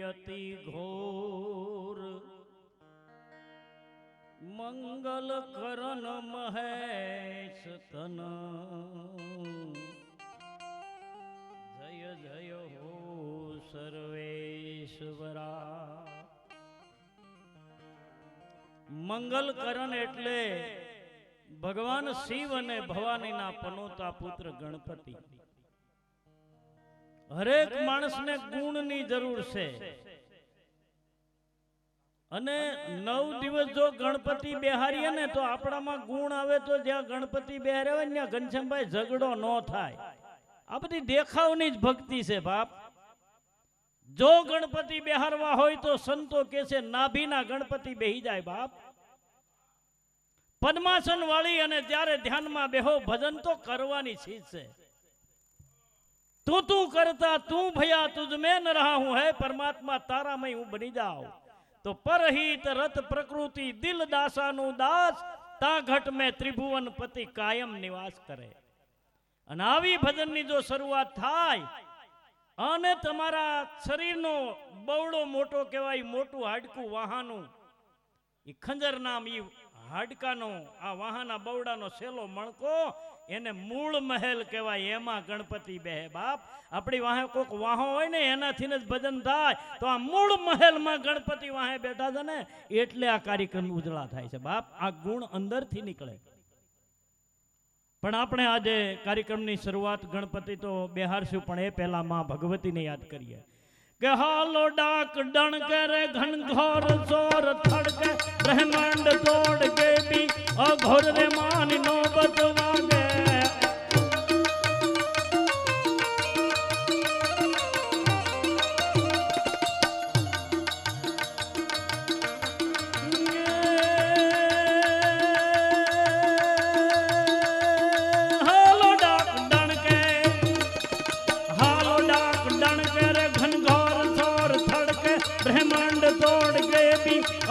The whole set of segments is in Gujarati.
અતિ ઘોર મંગલ કરણ મહેશ તન જય જય હો સર્વેશ્વરા. મંગલ કરણ એટલે ભગવાન શિવ અને ભવાનીના પનોતા પુત્ર ગણપતિ. હરેક માણસને ગુણની જરૂર છે અને 9 દિવસ જો ગણપતિ બેહારીએ ને તો આપણામાં ગુણ આવે તો જ્યાં ગણપતિ બેહારે હોય ત્યાં ઘનશ્યામભાઈ ઝઘડો ન થાય. આ બધી દેખાવની જ ભક્તિ છે બાપ. જો ગણપતિ બેહારવા હોય તો સંતો કે છે નાભીના ગણપતિ બેહી જાય બાપ. પદ્માસન વાળી અને જ્યારે ધ્યાનમાં બેહો ભજન તો કરવાની ચીજ છે. તું કરતા તું ભયા તુજ મેં ન રહા હું હે પરમાત્મા તારામય હું બની જાઉં તો પરહિત રત પ્રકૃતિ દિલ દાસાનું દાસ તા ઘટ મેં ત્રિભુવન પતિ કાયમ નિવાસ કરે. અને આવી ભજનની જો શરૂઆત થાય અને તમારા શરીરનો બવડો મોટો કહેવાય, મોટું હાડકું વાહાનું એ ખંજર નામ ઈ હાડકાનો આ વાહાના બવડાનો સેલો મણકો એને મૂળ મહેલ કહેવાય. એમાં ગણપતિ બેહે બાપ. આપણી વાહે કોક વાહો હોય ને એનાથી જ ભજન થાય તો આ મૂળ મહેલમાં ગણપતિ વાહે બેઠા છે ને એટલે આ કાર્યક્રમ ઉજળા થાય છે બાપ. આ ગુણ અંદરથી નીકળે. પણ આપણે આજે કાર્યક્રમની શરૂઆત ગણપતિ તો બેહારશું પણ એ પહેલા માં ભગવતીને યાદ કરીએ કે હાલો ડાક ડણકે રે ઘનઘોર સોર થડકે બ્રહ્માંડ તોડ કે બી અઘોર રે માની નોબત વાગે.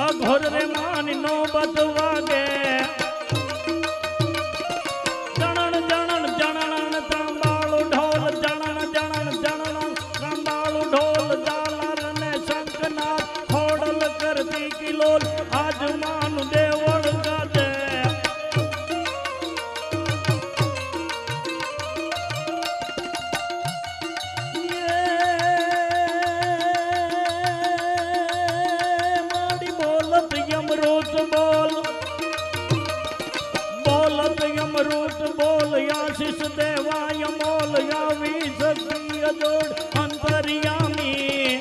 અઘોર રે માની નોબત વાગે. જણણ જણણ જણણ તાંબાળુ ઢોલ જણણ જણણ જણણ તાંબાળુ ઢોલ ઝાલર ને શંખનાદ ખોડલ કરતી કિલોલ આજ માનું દેવળ ગાજે. રૂટ બોલ આશીષ દેવાય મોલ આવી શક્તિ અજોડ અંતરિયામી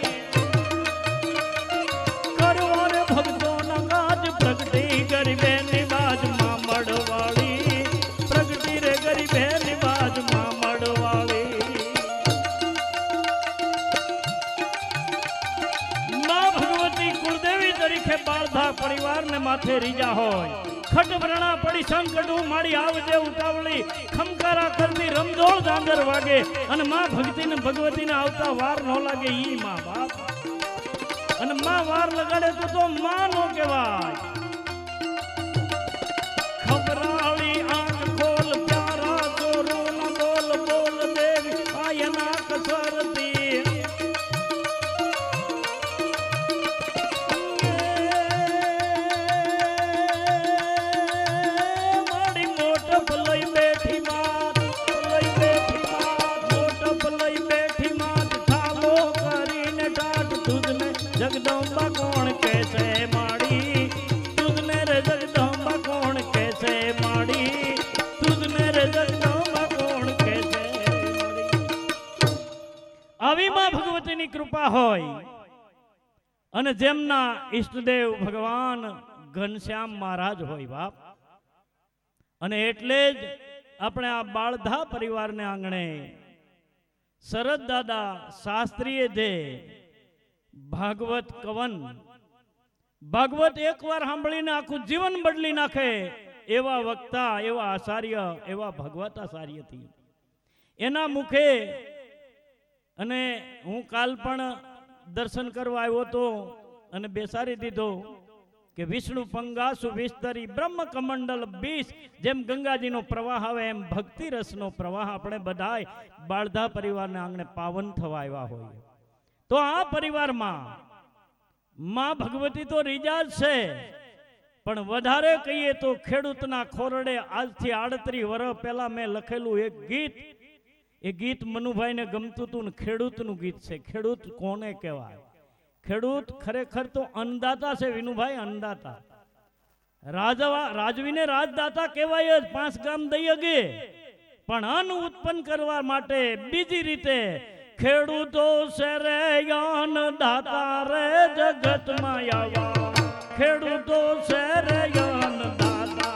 કરવારે ભક્તોના કાજ પ્રગટી ગરીબે નિવાજ માં મળવાળી પ્રગટી રે ગરીબે નિવાજ માં મળવાળી. માં ભગવતી કુળદેવી તરીકે બાળધા પરિવારને માથે રીજા હોય. ખટવ્રણા પડી સંકટું માડી આવજે ઉતાવળી ખમકારા કરતી રમઝોળ દાંદર વાગે અને માં ભક્તિને ભગવતીને આવતા વાર ન લાગે ઈ માં બાપ. અને માં વાર લગાડે તો માં નો કહેવાય. ખબરાળી આંખ ખોલ પ્યારા ચોરું ન બોલ બોલ દેવી આયના કસરતી. જગદંબા કોણ કેસે માડી તુજને રે જગદંબા કોણ કેસે માડી તુજને રે જગદંબા કોણ કેસે માડી. આવી માં ભગવતીની કૃપા હોય અને જેમના ઈષ્ટદેવ ભગવાન ઘનશ્યામ મહારાજ હોય બાપ. અને એટલે જ આપણે આ બાળધા પરિવારને આંગણે શરદ દાદા શાસ્ત્રીએ જે ભાગવત કવન ભાગવત એકવાર સાંભળીને આખું જીવન બદલી નાખે એવા વક્તા, એવા આચાર્ય, એવા ભગવત આચાર્યથી એના મુખે. અને હું કાલ પણ દર્શન કરવા આવ્યો હતો અને બેસાડી દીધો કે વિષ્ણુ પંગાસુ વિસ્તરી બ્રહ્મ કમંડલ 20 જેમ ગંગાજીનો પ્રવાહ આવે એમ ભક્તિ રસનો પ્રવાહ આપણે બધાય બાળધા પરિવારના આંગણે પાવન થવા આવ્યા હોય. તો આ પરિવારમાં માં ભગવતી તો રીજા જ છે, પણ વધારે કહીએ તો ખેડૂતના ખોરડે આજથી 38 વર્ષ પહેલા મેં લખેલું એક ગીત, એ ગીત મનુભાઈને ગમતું હતું ને ખેડૂતનું ગીત છે. ખેડૂત કોને કહેવાય? ખેડૂત ખરેખર તો અન્નદાતા છે વિનુભાઈ, અન્નદાતા. રાજવીને રાજદાતા કહેવાય જ, 5 ગામ દઈ અગે, પણ અન્ન ઉત્પન્ન કરવા માટે બીજી રીતે ખેડૂતો છે રે અન્નદાતા રે જગતમાં આવા, ખેડૂતો છે રે અન્નદાતા.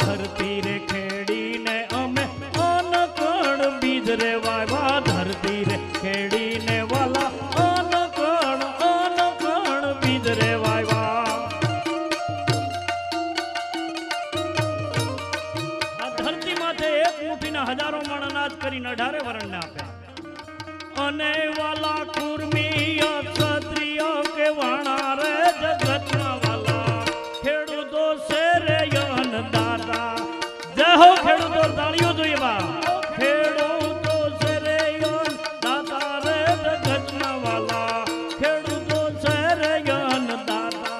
ધરતી રે ખેડીને અમે અન્ન કણ બીજ રે વાવ્યા, ધરતી રે ખેડીને વાલા અન્ન કણ બીજ રે વાવ્યા. આ ધરતી માથે એક મુઠ્ઠીના હજારો મણ અનાજ કરીને 18 વરણને આપે. અને વાલા કુર્મીય ક્ષત્રિય કે વાણા રે જગતના વાલા, ખેડૂતો છે રે અન્નદાતા. જય હો ખેડૂતો, તાળીઓ જોઈએ બા. ખેડૂતો છે રે અન્નદાતા રે જગતના વાલા, ખેડૂતો છે રે અન્નદાતા.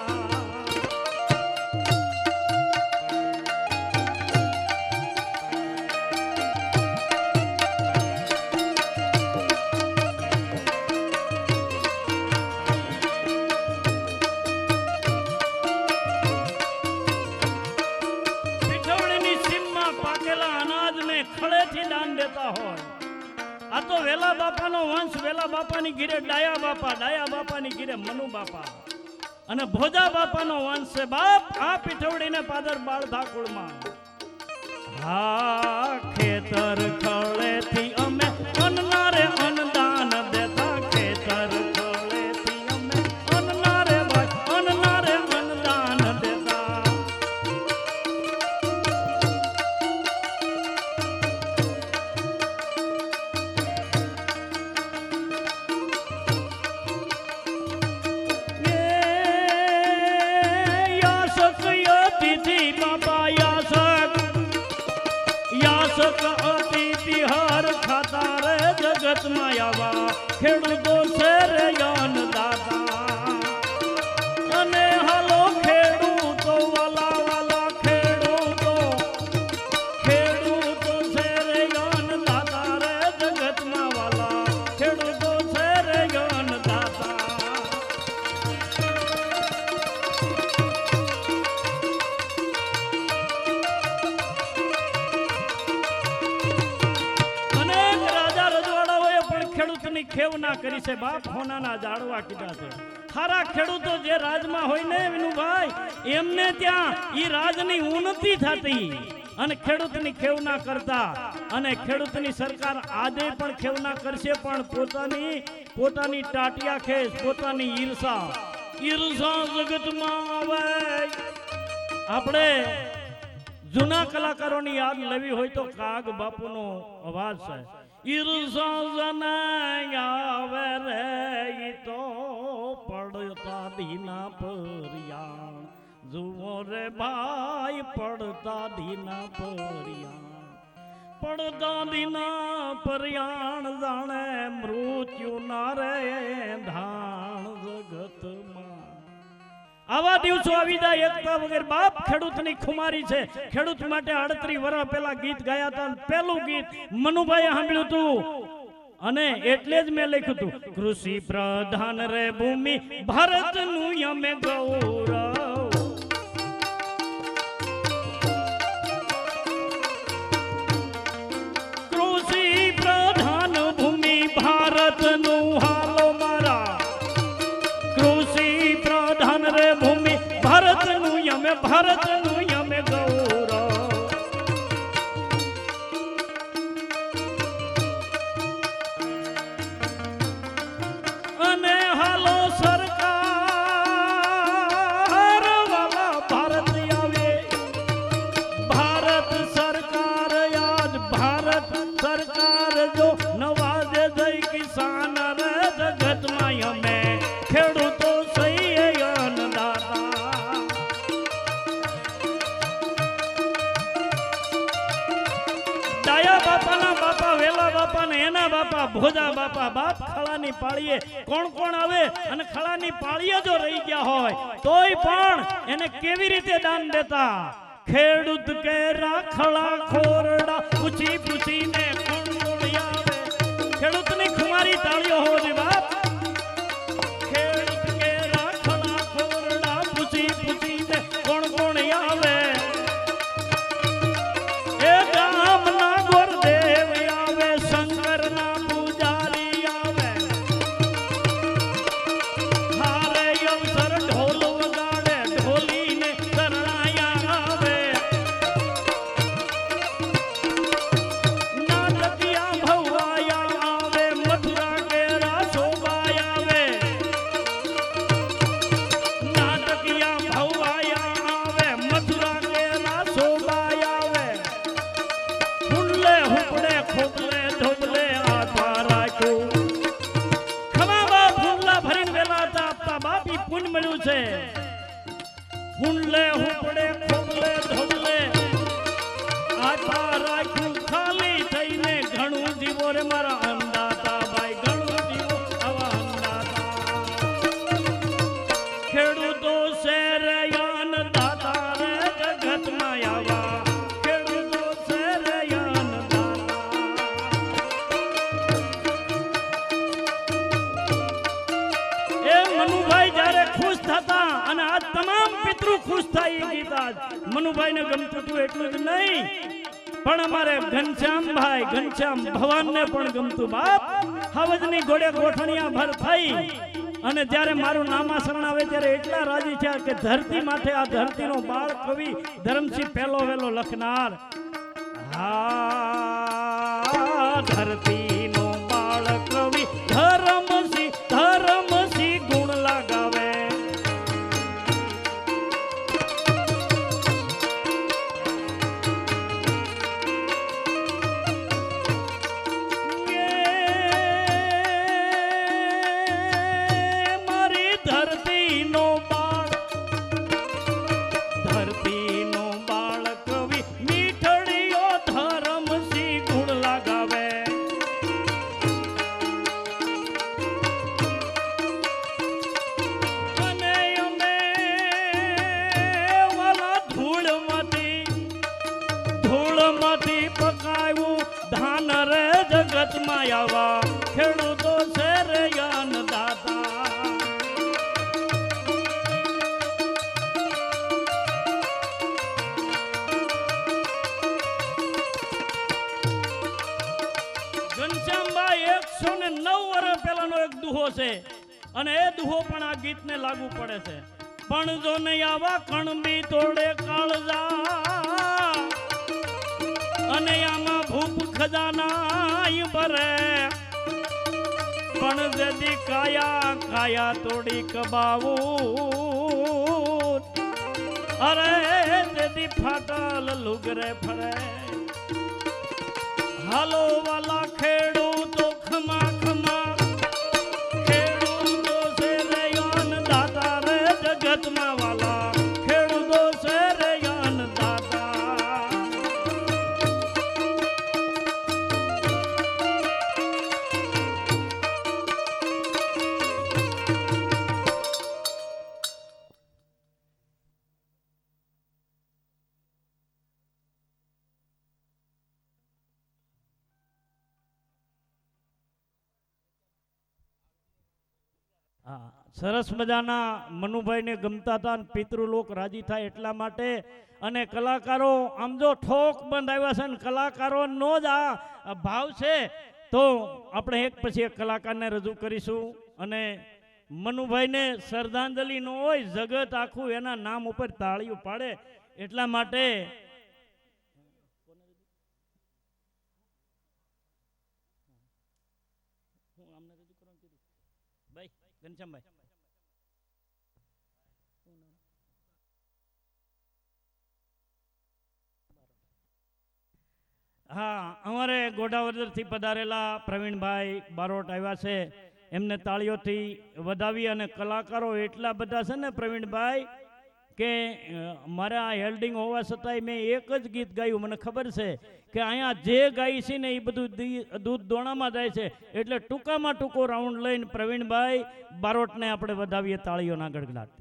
પીઠવણીની સીમમાં પાકેલા અનાજને ખળેથી દાન દેતા હોય. આ તો વેલા બાપાનો વંશ, વેલા બાપાની ઘીરે ડાયા બાપા, ડાયા બાપાની ઘીરે મનુ બાપા અને ભોજા બાપાનો વંશ છે બાપ. આ પીઠવડીને પાદર બાળ ધાકુળમાં હા ખેતર ખળેથી અમે અન્નના રે અન્નદાન દેતા, ખેતર ખળેથી અમે અન્નના રે ભાઈ અન્નના રે અન્નદાન દેતા. યાસક અતિથિ બાપા, યાસક અતિથિ હર ખાતા રે જગતમાં આવા, ખેડૂતો છે રે અન્નદાતા. અને હાલો ખેડૂતો વાલા વાલા, ખેડૂતો ખેડૂતો છે રે અન્નદાતા રે જગતમાં વાલા, ખેડૂતો છે રે અન્નદાતા. અનેક રાજા રજવાડાઓએ પણ ખેડૂતની ખેવ ના કરી છે બાપ, હોનાના જાળવા કીધા છે. ખારા ખેડૂતો જે રાજમાં હોય ને વિનુભાઈ, એમને ત્યાં ઈ રાજની ઉન્નતિ થતી અને ખેડૂતની ખેવ ના કરતા. અને ખેડૂતની સરકાર આજે પણ ખેવ ના કરશે, પણ પોતાની ટાટિયા ખેસ, પોતાની ઈર્ષા જગતમાં આવે. આપણે જૂના કલાકારોની યાદ લેવી હોય તો કાગ બાપુનો અવાજ છે. ઈર્ષા જનાય આવે રે ઈ તો પડતા દીના પરિયાણ, જુઓ રે ભાઈ પડતા દીના પરિયાણ, પડતા દીના પરિયાણ જાણે મૃત્યુ ના રે ધાણ જગતમાં. આવા દિવસો આવી જાય એકતા વગર બાપ. ખેડૂતની ખુમારી છે. ખેડૂત માટે 38 વર્ષ પહેલા ગીત ગાયા હતા. પહેલું ગીત મનુભાઈએ સાંભળ્યું હતું અને એટલે જ મેં લખ્યું હતું, કૃષિ પ્રધાન રે ભૂમિ ભારતનું અમે ગૌરવ. કૃષિ પ્રધાન ભૂમિ ભારતનું હાલો મારા, કૃષિ પ્રધાન રે ભૂમિ ભારતનું અમે ગૌરવ. અને હાલો સરકાર વાલા ભારત આવે, ભારત સરકાર આજ ભારત સરકાર જો નવાજે જઈ કિસાન રે જગતમાં અમે ખેડૂતો સહી અન્નદાતા. બાપા ને એના બાપા ભોજા બાપા બાપ ખળાની પાળીએ કોણ કોણ આવે અને ખળાની પાળીએ જો રહી ગયા હોય તોય પણ એને કેવી રીતે દાન દેતા ખેડૂત કે રાખળા ખોરડા પૂછી પૂછીને કોણ કોણ આવે ખેડૂતની ખુમારી તાળીઓ હો જી બાપ ખેડૂત કે રાખળા ખોરડા પૂછી પૂછીને કોણ કોણ આવે એ ગામના ગોરદેવ આવે શંકરના પૂજારી આવે હારે અવસર ઢોલ વગાડે ઢોલીને શરણાયા આવે નાટકિયા ભવાયા આવે મથુરા કેરા શોભાયા આવે નાટકિયા ભવાયા આવે મથુરા કેરા શોભાયા આવે ફૂલે હુપડે ખોબલે ધોબલે આધા રાખ્યું ખમા બાપ ફૂલા ભરીને વેલા હતા આપતા બાપ ઈ પુણ્ય મળ્યું છે ફૂલે હુપડે ખોબલે ધોબલે આધા રાખ્યું ખાલી થઈને ઘણું જીવો રે મારા અંદાતા ભાઈ ઘણું જીવો આવા અંદાતા ખેડૂતો શેરયાન દાતા રે જગતમાં આવા ખેડૂતો શેરયાન દાતા એ મનુભાઈ જ્યારે ખુશ થતા અને આ તમામ પિતૃ ખુશ થાય એ ગીત આજ મનુભાઈને ગમતું હતું એટલું જ નહીં પણ અમારે ઘનશ્યામભાઈ ઘનશ્યામ ભવાનને પણ ગમતું બાપ હવજની ઘોડે ગોઠણિયા ભર થઈ અને જ્યારે મારું નામાસરણ આવે ત્યારે એટલા રાજી થયા કે ધરતી માથે આ ધરતીનો બાળ કવિ ધરમસિંહ પહેલો વેલો લખનાર હા ધરતીનો બાળ કવિ ધરમસિંહ ગુણ લગાવે મારી ધરતીનો બાળ કવિ મીઠડીઓ ધરમસિંહ ગુણ લગાવે અને અમે વાલા ધૂળમાંથી પકાવ્યું ધાન રે જગતમાં આવા ખેડૂતો છે રે અન્નદાતા ઘનશ્યામભાઈ 109 વર્ષ પહેલાનો એક દુહો છે અને એ દુહો પણ આ ગીતને લાગુ પડે છે પણ જો નહીં આવા કણબી તોડે કાળજા અને આમાં ભૂપ ખજાના ભરે પણ જદી કાયા તોડી કબાવું અરે જદી ફાટલ લુગરે ફરે હાલો વાલા ખેડૂતો ખમા ખમા ખેડૂતો છે રે અન્નદાતા રે જગતમાં વાલા ખેડૂતો છે રે અન્નદાતા સરસ મજાના મનુભાઈને ગમતા હતા અને પિતૃલોક રાજી થાય એટલા માટે અને કલાકારો આમ જો ઠોક બંધ આવ્યા છે ને કલાકારોનો જ આ ભાવ છે તો આપણે એક પછી એક કલાકારને રજૂ કરીશું અને મનુભાઈને શ્રદ્ધાંજલિ ન હોય જગત આખું એના નામ ઉપર તાળીઓ પાડે એટલા માટે ઘનશ્યામભાઈ હા અમારે ગોઢાવદરથી પધારેલા પ્રવીણભાઈ બારોટ આવ્યા છે એમને તાળીઓથી વધાવી અને કલાકારો એટલા બધા છે ને પ્રવીણભાઈ કે મારે આ હેલ્ડિંગ હોવા છતાંય મેં એક જ ગીત ગાયું. મને ખબર છે કે અહીંયા જે ગાય છે ને એ બધું દૂધ દોણામાં જાય છે. એટલે ટૂંકામાં ટૂંકો રાઉન્ડ લઈને પ્રવીણભાઈ બારોટને આપણે વધાવીએ તાળીઓના ગડગડાટ.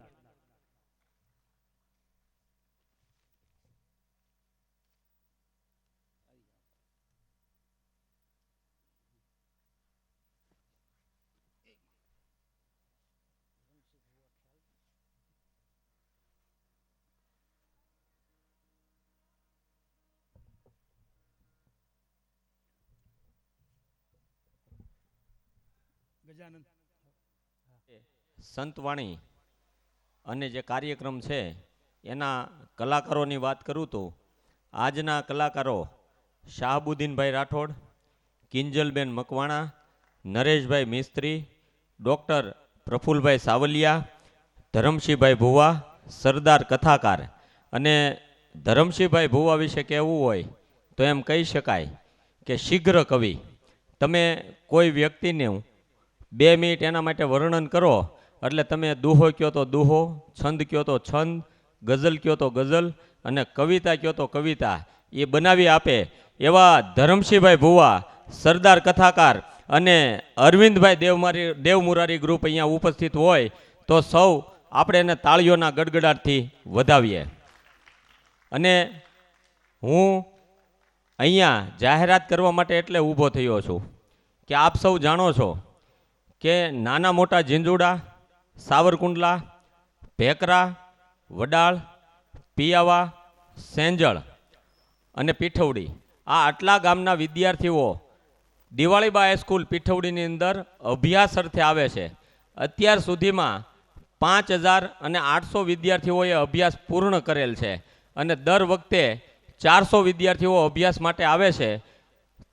સંતવાણી અને જે કાર્યક્રમ છે એના કલાકારોની વાત કરું તો આજના કલાકારો શાહબુદ્દીનભાઈ રાઠોડ, કિંજલબેન મકવાણા, નરેશભાઈ મિસ્ત્રી, ડૉક્ટર પ્રફુલભાઈ સાવલિયા, ધરમસિંહભાઈ ભુવા, સરદાર કથાકાર. અને ધરમસિંહભાઈ ભુવા વિશે કહેવું હોય તો એમ કહી શકાય કે શીઘ્ર કવિ. તમે કોઈ વ્યક્તિને 2 મિનિટ એના માટે વર્ણન કરો એટલે તમે દુહો કયો તો દુહો, છંદ કયો તો છંદ, ગઝલ કયો તો ગઝલ અને કવિતા કયો તો કવિતા એ બનાવી આપે એવા ધરમસિંહભાઈ ભુવા, સરદાર કથાકાર અને અરવિંદભાઈ દેવમુરારી ગ્રુપ અહીંયા ઉપસ્થિત હોય તો સૌ આપણે એને તાળીઓના ગડગડાટથી વધાવીએ. અને હું અહીંયા જાહેરાત કરવા માટે એટલે ઊભો થયો છું કે આપ સૌ જાણો છો કે નાના મોટા ઝીંઝુડા, સાવરકુંડલા, ભેકરા, વડાળ, પિયાવા, સેંજળ અને પીઠવડી આ આટલા ગામના વિદ્યાર્થીઓ દિવાળીબા હાઈસ્કૂલ પીઠવડીની અંદર અભ્યાસ અર્થે આવે છે. અત્યાર સુધીમાં 5800 વિદ્યાર્થીઓએ અભ્યાસ પૂર્ણ કરેલ છે અને દર વખતે 400 વિદ્યાર્થીઓ અભ્યાસ માટે આવે છે.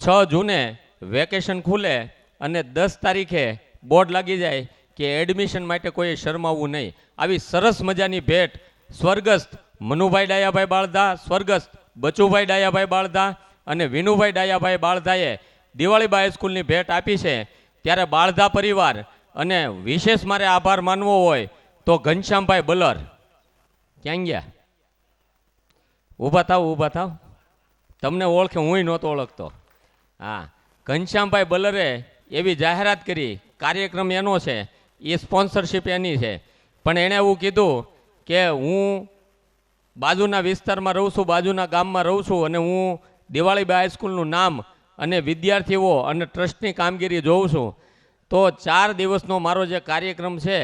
6 જૂને વેકેશન ખુલે અને 10 તારીખે બોર્ડ લાગી જાય કે એડમિશન માટે કોઈ શરમાવવું નહીં. આવી સરસ મજાની ભેટ સ્વર્ગસ્થ મનુભાઈ ડાયાભાઈ બાળધા, સ્વર્ગસ્થ બચુભાઈ ડાયાભાઈ બાળધા અને વિનુભાઈ ડાયાભાઈ બાળધાએ દિવાળીબા હાઈસ્કૂલની ભેટ આપી છે. ત્યારે બાળધા પરિવાર અને વિશેષ મારે આભાર માનવો હોય તો ઘનશ્યામભાઈ બલર. ક્યાં ગયા? ઊભા થાવ, તમને ઓળખે, હું નહોતો ઓળખતો. હા, ઘનશ્યામભાઈ બલરે એવી જાહેરાત કરી, કાર્યક્રમ એનો છે, એ સ્પોન્સરશિપ એની છે, પણ એણે એવું કીધું કે હું બાજુના વિસ્તારમાં રહું છું, બાજુના ગામમાં રહું છું અને હું દિવાળીબા હાઈસ્કૂલનું નામ અને વિદ્યાર્થીઓ અને ટ્રસ્ટની કામગીરી જોઉં છું. તો 4 દિવસનો મારો જે કાર્યક્રમ છે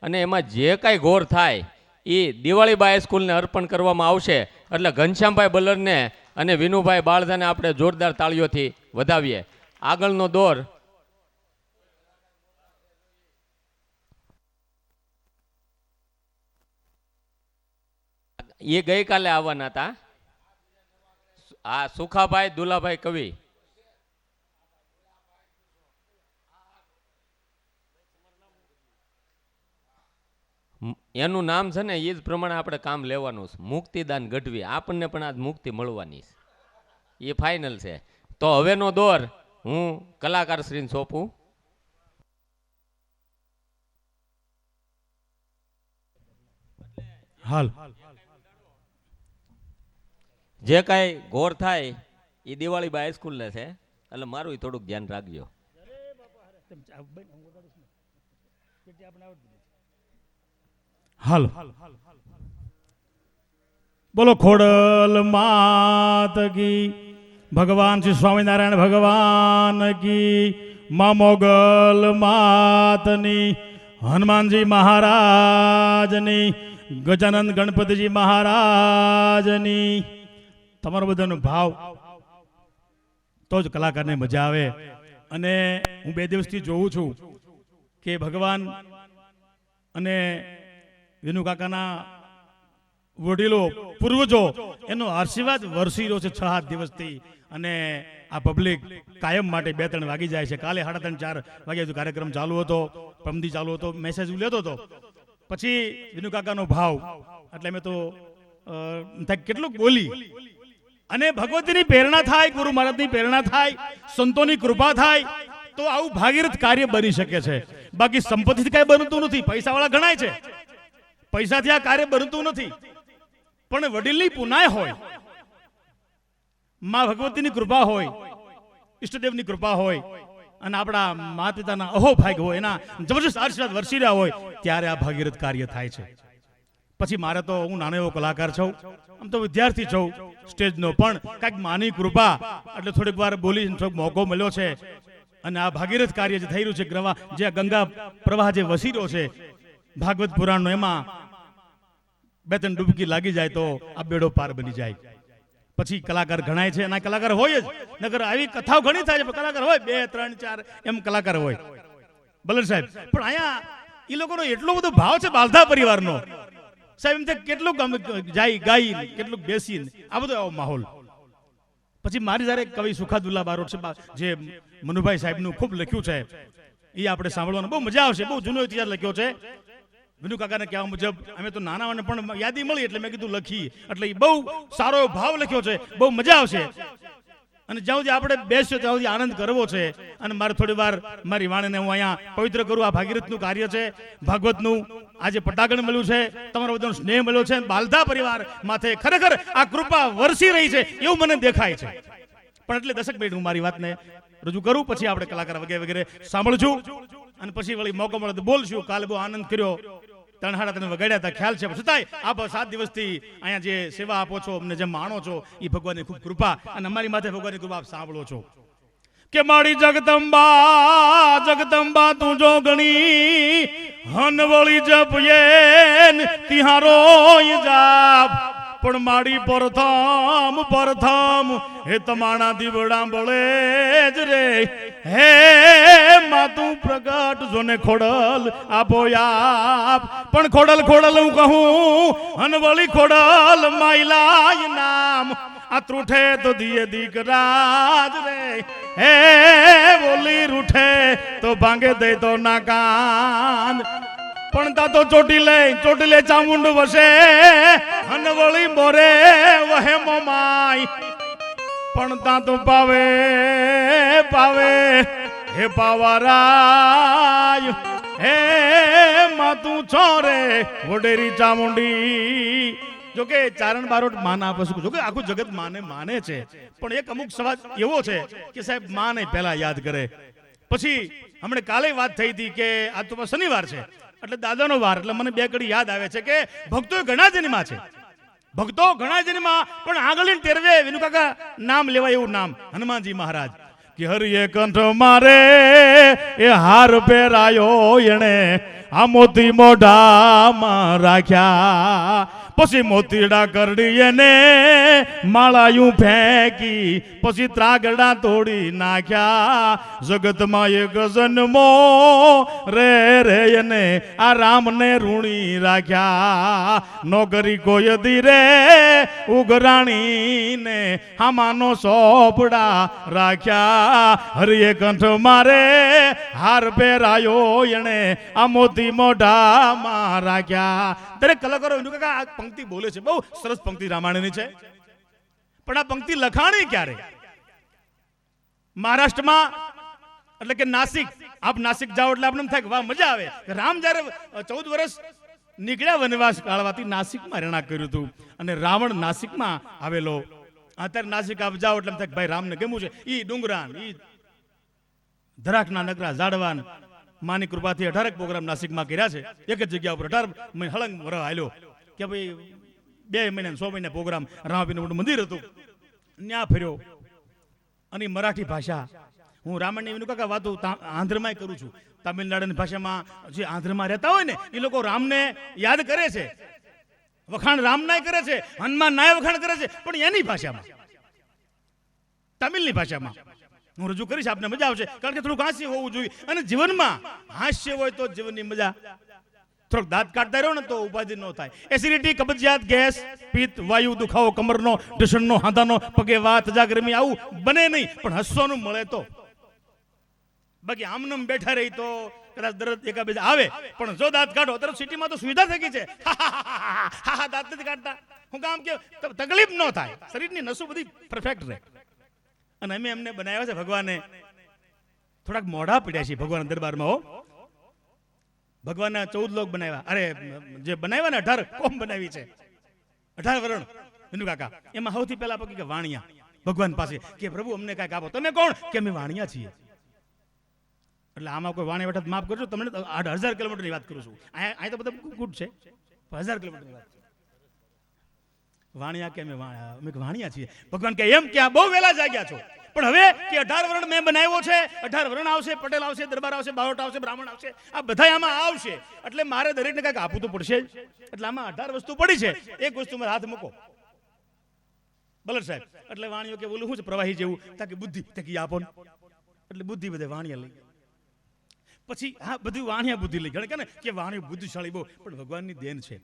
અને એમાં જે કાંઈ ઘોર થાય એ દિવાળીબા હાઈસ્કૂલને અર્પણ કરવામાં આવશે. એટલે ઘનશ્યામભાઈ બલરને અને વિનુભાઈ બાળધાને આપણે જોરદાર તાળીઓથી વધાવીએ. આગળનો દોર એ ગઈકાલે આવવાના હતા. આ સુખાભાઈ દુલાભાઈ કવિ. એનું નામ છે ને એ જ પ્રમાણે આપણે કામ લેવાનું છે. મુક્તિદાન ગઢવી, આપણને પણ આજ મુક્તિ મળવાની છે, એ ફાઇનલ છે. તો હવેનો દોર હું કલાકાર શ્રીને સોંપું. હાલ જે કાંઈ ઘોર થાય એ દિવાળીબા હાઈસ્કૂલને છે, એટલે મારું થોડુંક ધ્યાન રાખજો. હાલ બોલો ખોડલ માત કી, ભગવાન શ્રી સ્વામિનારાયણ ભગવાન કી, મા મોગલ માતની, હનુમાનજી મહારાજની, ગજાનંદ ગણપતિજી મહારાજની. તમારો બધાનો ભાવ તો જ કલાકારને મજા આવે. અને હું 2 દિવસથી જોઉં છું કે ભગવાન અને વિનુ કાકાના વડીલો પૂર્વજો એનો આશીર્વાદ વરસી રહ્યો છે 6-7 દિવસથી. અને આ પબ્લિક કાયમ માટે 2-3 વાગી જાય છે. કાલે 3:30-4 વાગ્યા કાર્યક્રમ ચાલુ હતો, પ્રમદી ચાલુ હતો, મેસેજ લેતો હતો. પછી વિનુ કાકાનો ભાવ એટલે મેં તો કેટલુંક બોલી. અને ભગવતીની પ્રેરણા થાય, ગુરુ મહારાજની પ્રેરણા થાય, સંતોની કૃપા થાય તો આવું ભાગીરથ કાર્ય બની શકે છે. બાકી સંપત્તિથી કાંઈ બનતું નથી. પૈસાવાળા ગણાય છે પૈસાથી આ કાર્ય બનતું નથી, પણ વડીલની પુનાય હોય, માં ભગવતીની કૃપા હોય, ઈષ્ટદેવની કૃપા હોય અને આપણા માતા પિતાના અહોભાગ્ય હોય, એના જબરજસ્ત આશીર્વાદ વરસી રહ્યા હોય, ત્યારે આ ભાગીરથ કાર્ય થાય છે. પછી મારે તો હું નાનો એવો કલાકાર છું, આમ તો વિદ્યાર્થી છું સ્ટેજનો, પણ કાંઈક માની કૃપા એટલે થોડીક વાર બોલી થોડોક મોકો મળ્યો છે. અને આ ભાગીરથ કાર્ય જે થઈ રહ્યું છે, જે ગંગા પ્રવાહ જે વસી રહ્યો છે ભાગવત પુરાણનો, એમાં 2-3 ડૂબકી લાગી જાય તો આ બેડો પાર બની જાય. પછી કલાકાર ગણાય છે, અને આ કલાકાર હોય જ, નગર આવી કથાઓ ઘણી થાય છે, પણ કલાકાર હોય 2, 3, 4 એમ કલાકાર હોય. બલર સાહેબ, પણ અહીંયા એ લોકોનો એટલો બધો ભાવ છે બાલધા પરિવારનો સાહેબ, એમ કેટલું જાય ગાઈ, કેટલું બેસી, આ બધો આવો માહોલ. પછી મારી જ્યારે કવિ સુખાદુલ્લા બારોટ છે, જે મનુભાઈ સાહેબનું ખૂબ લખ્યું છે, એ આપણે સાંભળવાનું બહુ મજા આવશે. બહુ જૂનો ઇતિહાસ લખ્યો છે. વિનુ કાકાને કહેવા મુજબ અમે તો નાના અને પણ યાદી મળી એટલે મેં કીધું લખી, એટલે એ બહુ સારો એવો ભાવ લખ્યો છે, બહુ મજા આવશે. અને જ્યાં સુધી આપણે બેસ્યો ત્યાં સુધી આનંદ કરવો છે. અને મારે થોડી વાર મારી વાણીને હું અહીંયા પવિત્ર કરું. આ ભાગીરથનું કાર્ય છે, ભાગવતનું આજે પટાગણ મળ્યું છે, તમારો બધાનો સ્નેહ મળ્યો છે, બાલધા પરિવાર માથે ખરેખર આ કૃપા વરસી રહી છે એવું મને દેખાય છે. પણ એટલે દશક મિનિટ હું મારી વાતને રજૂ કરું, પછી આપણે કલાકાર વગેરે વગેરે સાંભળશું, અને પછી વળી મોકો મળે તો બોલશું. કાલે બહુ આનંદ કર્યો, 3-3 વગાડ્યા હતા, ખ્યાલ છે. છતાંય આપ 7 દિવસથી અહીંયા જે સેવા આપો છો, અમને જે માણો છો, એ ભગવાનની ખૂબ કૃપા, અને અમારી માથે ભગવાનની કૃપા આપ સાંભળો છો. કે મારી જગદંબા જગદંબા તું જો ગણી હનવળી જપયે તિહારો જાપ, પણ મારી પ્રથમ પ્રથમ હે તમારા દીવડા બળે જ રે. હે માતું પ્રગટ જોને ખોડલ આપો આપ, પણ ખોડલ ખોડલ હું કહું હનવળી ખોડલ માયલાય નામ, આ ત્રુઠે તો દિયે દીકરાજ રે. હે બોલી રૂઠે તો ભાંગે દે તો ના કાન, પણ તા તો ચોટીલે ચામુંડ વસે હનવળી મોરે વહે મોમાય, પણ તા તો પાવે પાવે હે પાવારાય. હે માતું છોરે વડેરી ચામુંડી. જોકે ચારણ બારોટ માન આપે છે, જોકે આખું જગત માને છે, પણ એક અમુક સવાલ એવો છે કે સાહેબ માને પહેલા યાદ કરે. પછી હમણાં કાલે વાત થઈ હતી કે આજ તો શનિવાર છે એટલે દાદાનો વાર, એટલે મને 2 કડી યાદ આવે છે કે ભક્તો ઘણા જન્મા છે, ભક્તો ઘણા જન્મા, પણ આગળ તેરવે વિનુ કાકા નામ લેવાય એવું નામ હનુમાનજી મહારાજ. કે હરિએ કંઠ મારે એ હાર પહેરાયો એણે, આ મોતી મોઢામાં રાખ્યા, પછી મોતીડા કરડી એને માળાયું ફેંકી, પછી ત્રાગડા તોડી નાખ્યા. જગતમાં એક જન્મો રે રે એને આ રામને ઋણી રાખ્યા, નોકરી કોઈ ધીરે ઉઘરાણીને હામાનો સોપડા રાખ્યા. હરિએ કંઠ મારે હાર પહેરાયો એને, આ મોતી મોઢામાં રાખ્યા. દરેક કલાકારો આ પંક્તિ બોલે છે, બહુ સરસ પંક્તિ રામાયણની છે, પણ આ પંક્તિ લખાણી ક્યારે? મહારાષ્ટ્રમાં, એટલે કે નાસિક. આપ નાસિક જાઓ એટલે આપણે એમ થાય કે વાહ મજા આવે. રામ જયારે 14 વર્ષ નીકળ્યા વનવાસ કાળવાથી નાસિકમાં રહેણાંક કર્યું હતું, અને રાવણ નાસિકમાં આવેલો. અત્યારે નાસિક આપ જાઓ એટલે એમ થાય કે ભાઈ રામને ગમ્યું છે. ઈ ડુંગરાન, ઈ ધરાકના નગરા ઝાડવાન, માની કૃપાથી 18 પ્રોગ્રામ નાસિકમાં કર્યા છે. એક જ જગ્યા ઉપર 18 મહિના હળંગ વરહ હાલ્યો કે ભાઈ 2 મહિના 6 મહિના પ્રોગ્રામ. રામાપીરનું મોટું મંદિર હતું, ત્યાં ફર્યો. અને મરાઠી ભાષા, હું રામાયણની વિનુ કાકા વાતો આંધ્રમાં કરું છું. તમિલનાડુની ભાષામાં જે આંધ્રમાં રહેતા હોય ને એ લોકો રામને યાદ કરે છે, વખાણ રામનાય કરે છે, હનુમાન નાય વખાણ કરે છે, પણ એની ભાષામાં, તમિલની ભાષામાં હું રજૂ કરીશ, આપને મજા આવશે. કારણ કે થોડુંક હાસ્ય હોવું જોઈએ, અને જીવનમાં હાસ્ય હોય તો જીવનની મજા. થોડોક દાંત કાઢતા રહ્યો ને તો ઉપાધિ ન થાય. એસિડિટી, કબજિયાત, ગેસ, પિત્ત, વાયુ, દુખાવો, કમરનો, ઢસણનો, હાંધાનો, પગે વાત, જાગરમી આવું બને નહીં, પણ હસવાનું મળે તો. બાકી આમનમ બેઠા રહી તો કદાચ દરદ એકાબીજા આવે, પણ જો દાંત કાઢો. અત્યારે સિટીમાં તો સુવિધા થઈ ગઈ છે, દાંત નથી કાઢતા. હું કામ કે તકલીફ ન થાય, શરીરની નસો બધી પરફેક્ટ રહે. અને અમે એમને બનાવ્યા છે ભગવાને થોડાક મોઢા પીડ્યા છે ભગવાન દરબારમાં. હો ભગવાનના 14 લોક બનાવ્યા, અરે જે બનાવ્યા ને 18 કોમ બનાવી છે, 18 વરણ. વિનુ કાકા એમાં સૌથી પહેલા પકી કે વાણિયા ભગવાન પાસે કે પ્રભુ અમને કાંઈક આપો. તમે કોણ? કે અમે વાણિયા છીએ. એટલે આમાં કોઈ વાણી વખત માફ કરજો, તમને 1000 કિલોમીટરની વાત કરું છું. અહીં તો બધા ગુડ છે, 1000 કિલોમીટરની વાત છે. વાણિયા કે અમે વાણિયા છીએ. ભગવાન કે એમ ક્યાં બહુ વહેલા જાગ્યા છો, પણ હવે કે 18 વરણ મેં બનાવ્યો છે, 18 વરણ આવશે, પટેલ આવશે, દરબાર આવશે, બારોટ આવશે, બ્રાહ્મણ આવશે, આ બધા આમાં આવશે, એટલે મારે દરેકને કાંઈક આપવું તો પડશે જ. એટલે આમાં 18 વસ્તુ પડી છે, એક વસ્તુ મારે હાથ મૂકો બલર સાહેબ. એટલે વાણીઓ કે બોલું શું છે પ્રવાહી જેવું, તાકે બુદ્ધિ તાકી આપો ને. એટલે બુદ્ધિ બધે વાણિયા લઈ. પછી હા બધું વાણિયા બુદ્ધિ લઈ ગણે કે વાણિયો બુદ્ધિશાળી બહુ, પણ ભગવાનની દેન છે.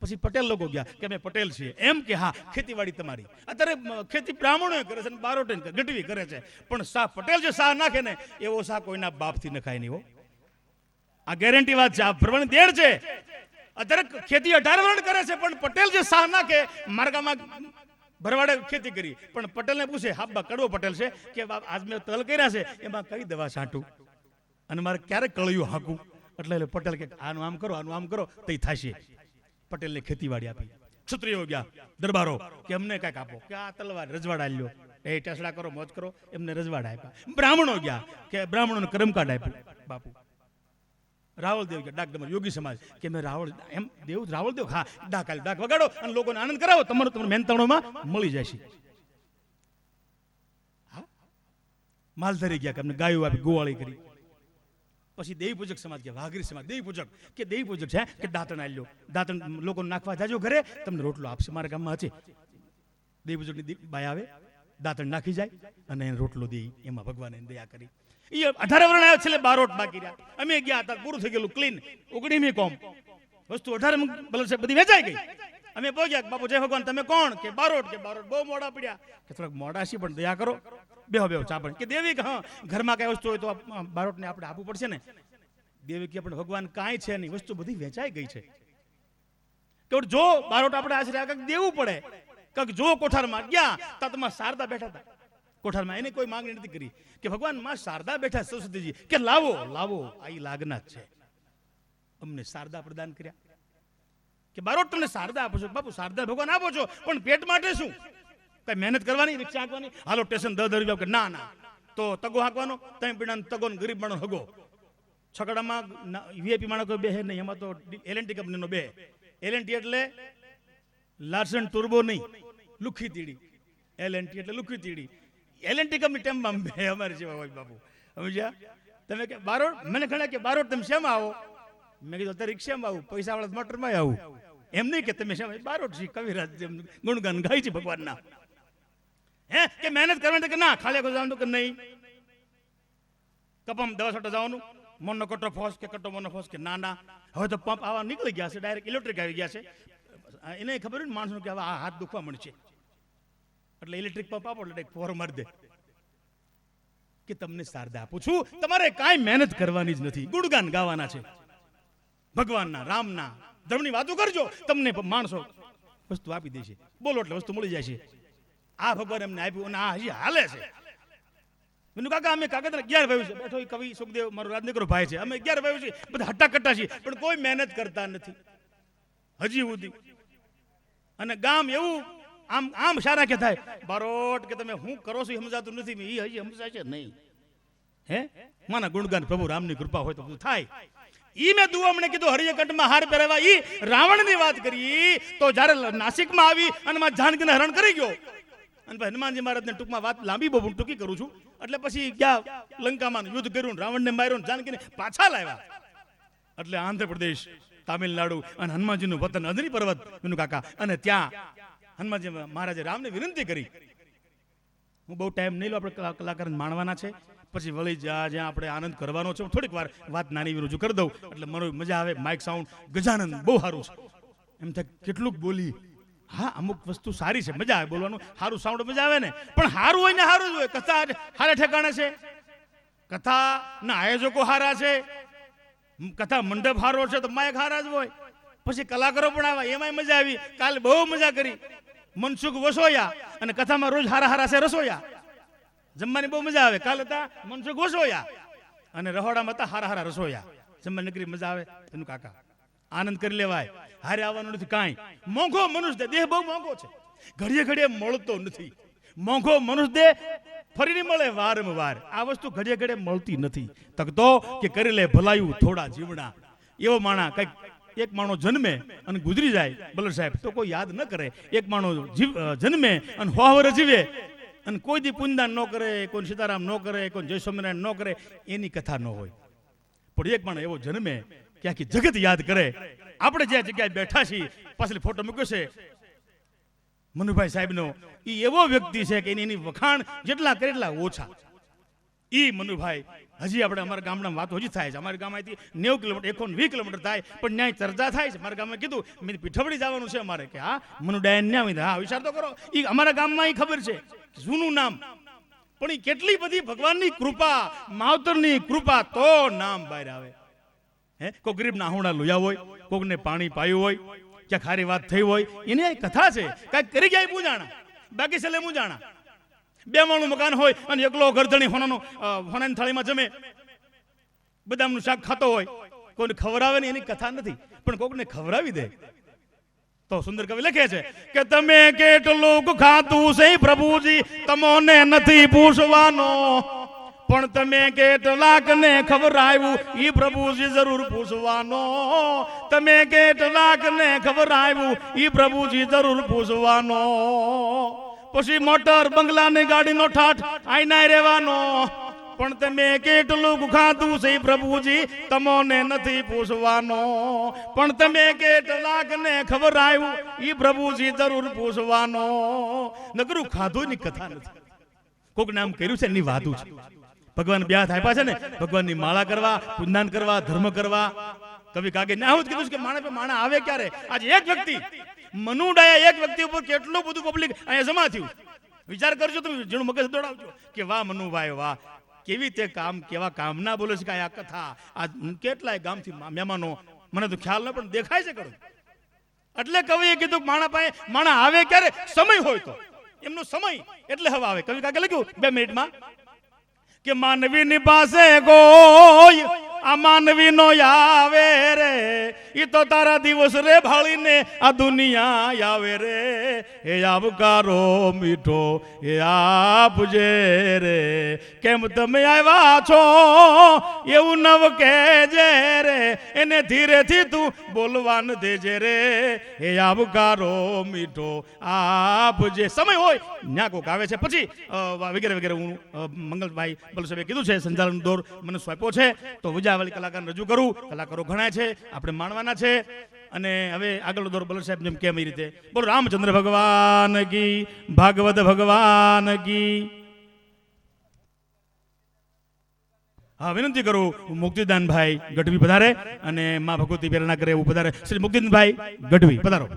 પછી પટેલ લોકો ગયા કે અમે પટેલ છીએ. એમ કે હા ખેતીવાડી તમારી, અત્યારે ખેતી બ્રાહ્મણો કરે છે, બારોટે ગઢવી કરે છે, પણ સા પટેલ જે સા નાખે ને એવો સા કોઈના બાપથી નખાય નહીં હો. આ ગેરંટી વાત છે, આ ભરવાની દેડ છે. અત્યારે ખેતી 18 વરણ કરે છે, પણ પટેલ જે સા નાખે, માર્ગામાં ભરવાડે ખેતી કરી, પણ પટેલને પૂછે હાબા કડવો પટેલ છે કે આજ મેં તલ કર્યા છે, એમાં કઈ દવા છાંટું અને મારે ક્યારેક કળિયું હાંકું. એટલે પટેલ કે આનું આમ કરો, આનું આમ કરો તો થશે. પટેલને ખેતીવાડી આપી. ક્ષત્રિયો ગયા દરબારો કે અમને કાંઈક આપો, કે આ તલવાર રજવાડા લ્યો, એ ટેસડા કરો, મોજ કરો, એમને રજવાડા આપ્યા. બ્રાહ્મણો ગયા કે બ્રાહ્મણોને કર્મકાંડ આપ્યું. બાપુ રાવળદેવ કે ડાક તમારો યોગી સમાજ કે મેં રાવળદેવ હા ડાક વગાડો અને લોકોને આનંદ કરાવો, તમારું મહેનતાણોમાં મળી જશે. હા માલધારી ગયા કે અમને ગાયો આપી, ગોવાળી કરી. પછી દેવી પૂજક સમાજ કે વાઘરી સમાજ દેવી પૂજક છે કે દાંતણ આલ્યો, દાંતણ લોકોને નાખવા જાજો ઘરે, તમને રોટલો આપશે. મારા ગામમાં છે દેવી પૂજકની બાય આવે, દાંતણ નાખી જાય અને એને રોટલો દે. એમાં ભગવાને દયા કરી. એ 18 વરણ આવ્યા, છેલ્લે બારોટ બાકી રહ્યા. અમે ગયા હતા, પૂરું થઈ ગયેલું ક્લીન 19મી કોમ વસ્તુ 18 બલર બધી વેચાઈ ગઈ. અમે પહોંચ્યા, બાપુ જય ભગવાન તમે કોણ? કે બારોટ. કે બારોટ બહુ મોડા પડ્યા. કે થોડાક મોડા છીએ પણ દયા કરો, બેહો ચા પણ. કે દેવી કે હા ઘરમાં કઈ વસ્તુ હોય તો બારોટને આપણે આપવું પડશે ને. દેવી કે પણ ભગવાન કાંઈ છે નહીં, વસ્તુ બધી વેચાઈ ગઈ છે. કે જો બારોટ આપણે આશરે કંઈક દેવું પડે. કંઈક જો કોઠારમાં ગયા તાતમાં શારદા બેઠા હતા કોઠારમાં, એને કોઈ માંગણી નથી કરી કે ભગવાન માં શારદા બેઠા સરસ્વતીજી કે લાવો આ લાગના જ છે. અમને શારદા પ્રદાન કર્યા. કે બારોટ તમને શારદા આપો છો. બાપુ શારદા ભગવાન આપો છો, પણ પેટ માટે શું? કઈ મહેનત કરવાની, રિક્ષા હાંકવાની, હાલો સ્ટેશન 10 રૂપિયા. કે ના તો તગો હાંકવાનો, તમે પીડા તગો ગરીબ માણસ હગો. છકડામાં વીઆઈપી માણસ કોઈ બેહે નહીં, એમાં તો એલએનટી કંપનીનો બે. એલએનટી એટલે લાર્સન ટુર્બો નહીં, લુખી તીડી. એલએનટી એટલે લુખી તીડી. એલએનટી કંપની ટેમમાં બે અમારી જેવા હોય. બાપુ સમજ્યા તમે? કે બારોટ મને ઘણા કે બારોટ તમે શેમાં આવો? મેં કીધું અત્યારે રિક્ષામાં આવું, પૈસા વાળા મોટરમાં આવું. એમ નહીં કે તમે શેમાં? બારોટ છે, કવિરાજ ગુણગાન ગાય છે ભગવાનના. હે કે મહેનત કરવાની? કે ના ખાલી જવાનું. કે નહીં કપમ દવા છોટા જવાનું, મોનો કટો ફોસ કે કટો મોનો ફોસ. કે ના હવે તો પંપ આવા નીકળી ગયા છે, ડાયરેક્ટ ઇલેક્ટ્રિક આવી ગયા છે. એને ખબર હોય ને માણસનું કે હવે આ હાથ દુખવા મળશે, એટલે ઇલેક્ટ્રિક પંપ આપો એટલે ફોર મારી દે. કે તમને શારદા આપું છું, તમારે કાંઈ મહેનત કરવાની જ નથી, ગુણગાન ગાવાના છે ભગવાનના, રામના, ધર્મની વાતો કરજો, તમને માણસો વસ્તુ આપી દેશે. બોલો એટલે વસ્તુ મળી જાય છે. આ ભગવાન એમને આપ્યું અને આ હજી હાલે છે. મેનુ કાકા અમે કાગળ 11 ભાઈ છે, બેઠો કવિ સુખદેવ મારો રાજનગર ભાઈ છે, અમે 11 ભાઈ છે, બધા હટ્ટા છીએ, પણ કોઈ મહેનત કરતા નથી હજી સુધી. અને ગામ એવું આમ સારા કે થાય બારોટ કે તમે હું કરો છો સમજાતું નથી, એ હજી સમજાશે નહીં. હે માના ગુણગાન પ્રભુ રામની કૃપા હોય તો બધું થાય. ઈ મેં દુવામણે કીધું હરિયકંઠમાં હાર પહેરાવા. ઈ રાવણની વાત કરી તો જ્યારે નાસિકમાં આવી અને માં જાનકીને હરણ કરી ગયો. અને ભાઈ હનુમાનજી મહારાજને ટૂંકમાં વાત લાંબી બહુ ટૂંકી કરું છું. એટલે પછી ગયા લંકામાં યુદ્ધ કર્યું, રાવણને માર્યો, જાનકીને પાછા લાવ્યા. એટલે આંધ્રપ્રદેશ, તામિલનાડુ અને હનુમાનજીનું વતન અદરી પર્વત મેનુ કાકા. અને ત્યાં હનુમાનજી મહારાજે રામને વિનંતી કરી. હું બહુ ટાઈમ નહીં લો, આપણે કલાકાર માણવાના છે, પછી વળી જ્યાં આપણે આનંદ કરવાનો છે. થોડીક વાર વાત નાની રજૂ કરી દઉં એટલે મને મજા આવે. માઇક સાઉન્ડ ગજાનંદ બહુ સારું છે. એમ થાય કેટલુંક બોલી. હા અમુક વસ્તુ સારી છે, મજા આવે બોલવાનું, સારું સાઉન્ડ મજા આવે ને. પણ સારું હોય ને સારું જ હોય. કથા હારા ઠેકાણે છે, કથાના આયોજકો હારા છે, કથા મંડપ હારો છે તો માયક હારા જ હોય. પછી કલાકારો પણ આવ્યા, એમાંય મજા આવી. કાલે બહુ મજા કરી. મનસુખ વસોયા અને કથામાં રોજ હારા છે રસોયા. જમવાની બહુ મજા આવે. કાલે હતા મનસુખ વસોયા અને રહોડામાં હતા હારા રસોયા. જમવા નકરી મજા આવે એનું કાકા આનંદ કરી લેવાય, હારે આવવાનું નથી કાંઈ. મોંઘો મનુષ્ય દેહ બહુ મોંઘો છે, ઘડીએ ઘડીએ મળતો નથી. મોંઘો મનુષ્ય દેહ ફરી નહીં મળે વારંવાર. આ વસ્તુ ઘડીએ ઘડીએ મળતી નથી. તકતો કે કરી લે ભલાયું થોડા જીવડા. એવો માણા કઈક એક માણો જન્મે અને ગુજરી જાય બલર સાહેબ તો કોઈ યાદ ન કરે. એક માણો જન્મે અને 100 વર્ષ જીવે અને કોઈ દી પુણ્યદાન ન કરે, કોઈ સીતારામ ન કરે, કોઈ જય સ્વામિનારાયણ ન કરે, એની કથા ન હોય. પણ એક માણસ એવો જન્મે કે આખી જગત યાદ કરે. આપણે જે જગ્યાએ બેઠા છીએ પાછળ ફોટો મૂક્યો છે મનુભાઈ સાહેબનો, એ એવો વ્યક્તિ છે કે એની વખાણ જેટલા કરે એટલા ઓછા. એ મનુભાઈ હજી આપણે અમારા ગામડામાં વાતો હજી થાય છે. અમારા ગામમાંથી 90 કિલોમીટર 120 કિલોમીટર થાય પણ ન્યાય ચર્ચા થાય છે. મારા ગામમાં કીધું મેં પીઠવડી જવાનું છે અમારે કે હા મનુ ડાયન ન્યા. હા વિચાર તો કરો, એ અમારા ગામમાં ખબર છે જૂનું નામ, પણ એ કેટલી બધી ભગવાનની કૃપા, માવતરની કૃપા તો નામ બહાર આવે. હે કોઈ ગરીબના આહુડા લોયા હોય, કોકને પાણી પાયું હોય, ક્યાં ખારી વાત થઈ હોય, એની આ કથા છે. કાંઈક કરી ગયા પૂજાણા, બાકી છેલ્લે મૂંજાણા. 2 માળનું મકાન હોય અને એકલો ગરધણી હોનાની થાળીમાં જમે, બદામનું શાક ખાતો હોય, કોઈને ખવડાવે ને એની કથા નથી, પણ કોકને ખવડાવી દે. તો સુંદર કવિ લખે છે કે તમે કેટલું ખાધું છે પ્રભુજી તમોને નથી પૂછવાનો, પણ તમે કેટલાક ને ખવડાવ્યું ઈ પ્રભુજી જરૂર પૂછવાનો. તમે કેટલાક ને ખવડાવ્યું ઈ પ્રભુજી જરૂર પૂછવાનો. પછી મોટર બંગલાની ગાડીનો ઠાઠ આઈના રહેવાનો, પણ તમે કેટલું ખાધું છે પ્રભુજી તમોને નથી પૂછવાનો. પણ તમે કેટલાક ને ખવડાવ્યું ઈ પ્રભુજી જરૂર પૂછવાનો. નકરું ખાધું ની કથા નથી, કોક નામ કર્યું છે એની વાતું છે. ભગવાન બે હાથ આપ્યા છે ને, ભગવાનની માળા કરવા, પુણ્યાન કરવા, ધર્મ કરવા. કવિ કાગે આવું જ કીધું કે માણા આવે ક્યારે. આજે એક વ્યક્તિ મનુડાયા એક વ્યક્તિ ઉપર કેટલું બધું પબ્લિક અહીંયા જમા થયું. વિચાર કરજો તમે, જેનું મગજ દોડાવજો કે વાહ મનુભાઈ વાહ, કેવી તે કામ, કેવા કામના બોલે છે. આ કથા આ કેટલાય ગામથી મહેમાનો, મને તો ખ્યાલ ન પણ દેખાય છે કરું. એટલે કવિએ કીધું માણા પાસે માણા આવે ક્યારે, સમય હોય તો. એમનો સમય એટલે હવે આવે. કવિ કાગે લખ્યું 2 મિનિટમાં કે માનવીની પાસે કોઈ આ માનવી નો આવે રે, ઈ તો તારા દિવસ રે ભાળીને આ દુનિયા આવે રે. એ આવકારો મીઠો એ આપજે રે, કેમ તમે આવ્યા છો એવું નવ કહેજે રે, એને ધીરેથી તું બોલવાન દેજે રે. એ આવકારો મીઠો આપજે. સમય હોય ન્યા કોક આવે છે. પછી વગેરે વગેરે હું મંગલભાઈ બલસાબે કીધું છે સંચાલન દોર મને સોંપ્યો છે તો વિજાવાળી કલાકાર રજૂ કરું. કલાકારો ઘણા છે, આપણે માણવાના છે. અને હવે આગળ દોર બલર સાહેબ જેમ કેમ એ રીતે બોલો રામચંદ્ર ભગવાન કી, ભાગવત ભગવાન કી. હા વિનંતી કરું મુક્તિદાનભાઈ ગઢવી પધારે અને માં ભગવતી પ્રેરણા કરે એવું પધારે. શ્રી મુક્તિદાનભાઈ ગઢવી પધારો.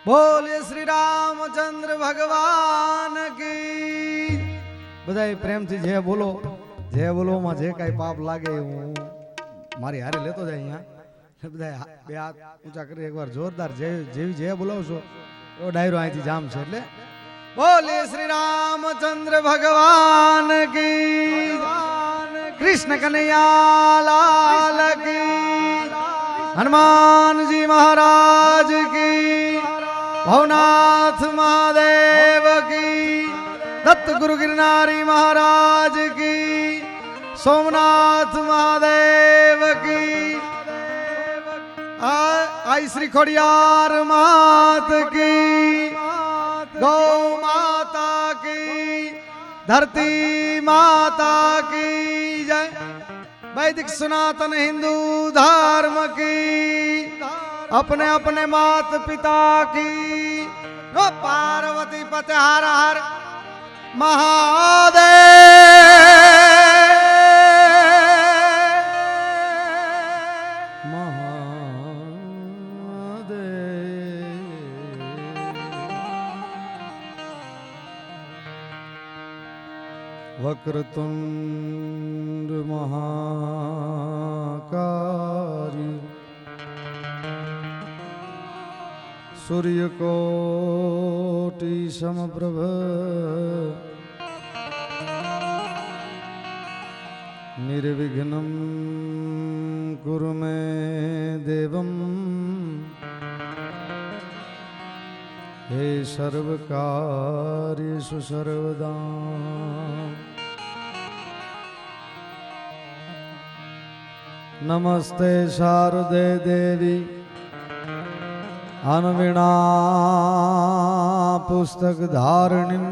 બોલે શ્રી રામચંદ્ર ભગવાન કી. બધાય પ્રેમથી જય બોલો. જે બોલવામાં જે કાંઈ પાપ લાગે એ હું મારી હારે લેતો જાય અહીંયા બધા બે હાથ ઊંચા કરી એકવાર જોરદાર જેવી જે બોલાવશો એવો ડાયરો અહીંથી જામ છે એટલે બોલે શ્રી રામચંદ્ર ભગવાન કી કૃષ્ણ કનૈયા લાલ કી હનુમાનજી મહારાજ કી ભવનાથ મહાદેવ કી दत्त गुरु गिरनारी महाराज की सोमनाथ महादेव की आई श्री खोड़ियार मात की गौ माता की धरती माता की जय वैदिक सनातन हिंदू धर्म की अपने अपने मात पिता की पार्वती पते हर हर वक्रतुंड महाकार्य सूर्यकोटि समप्रभ निर्विघ्नं कुरु मे देवं हे सर्वकार्येषु सर्वदा नमस्ते शारदे देवी अनवीणा पुस्तक धारिणीं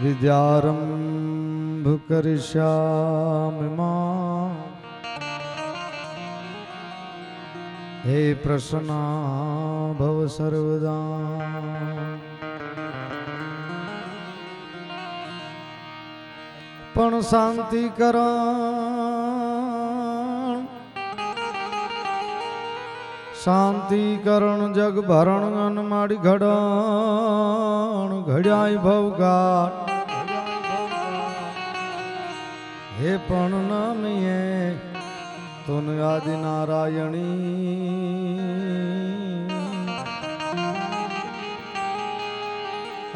विद्यारंभ करिष्यामि मां हे प्रसन्ना भव सर्वदा पण शांति करण जग भरण अनमाड़ी घड़ण घड़ाई भवगाट हे पण नामिये तुन आदि नारायणी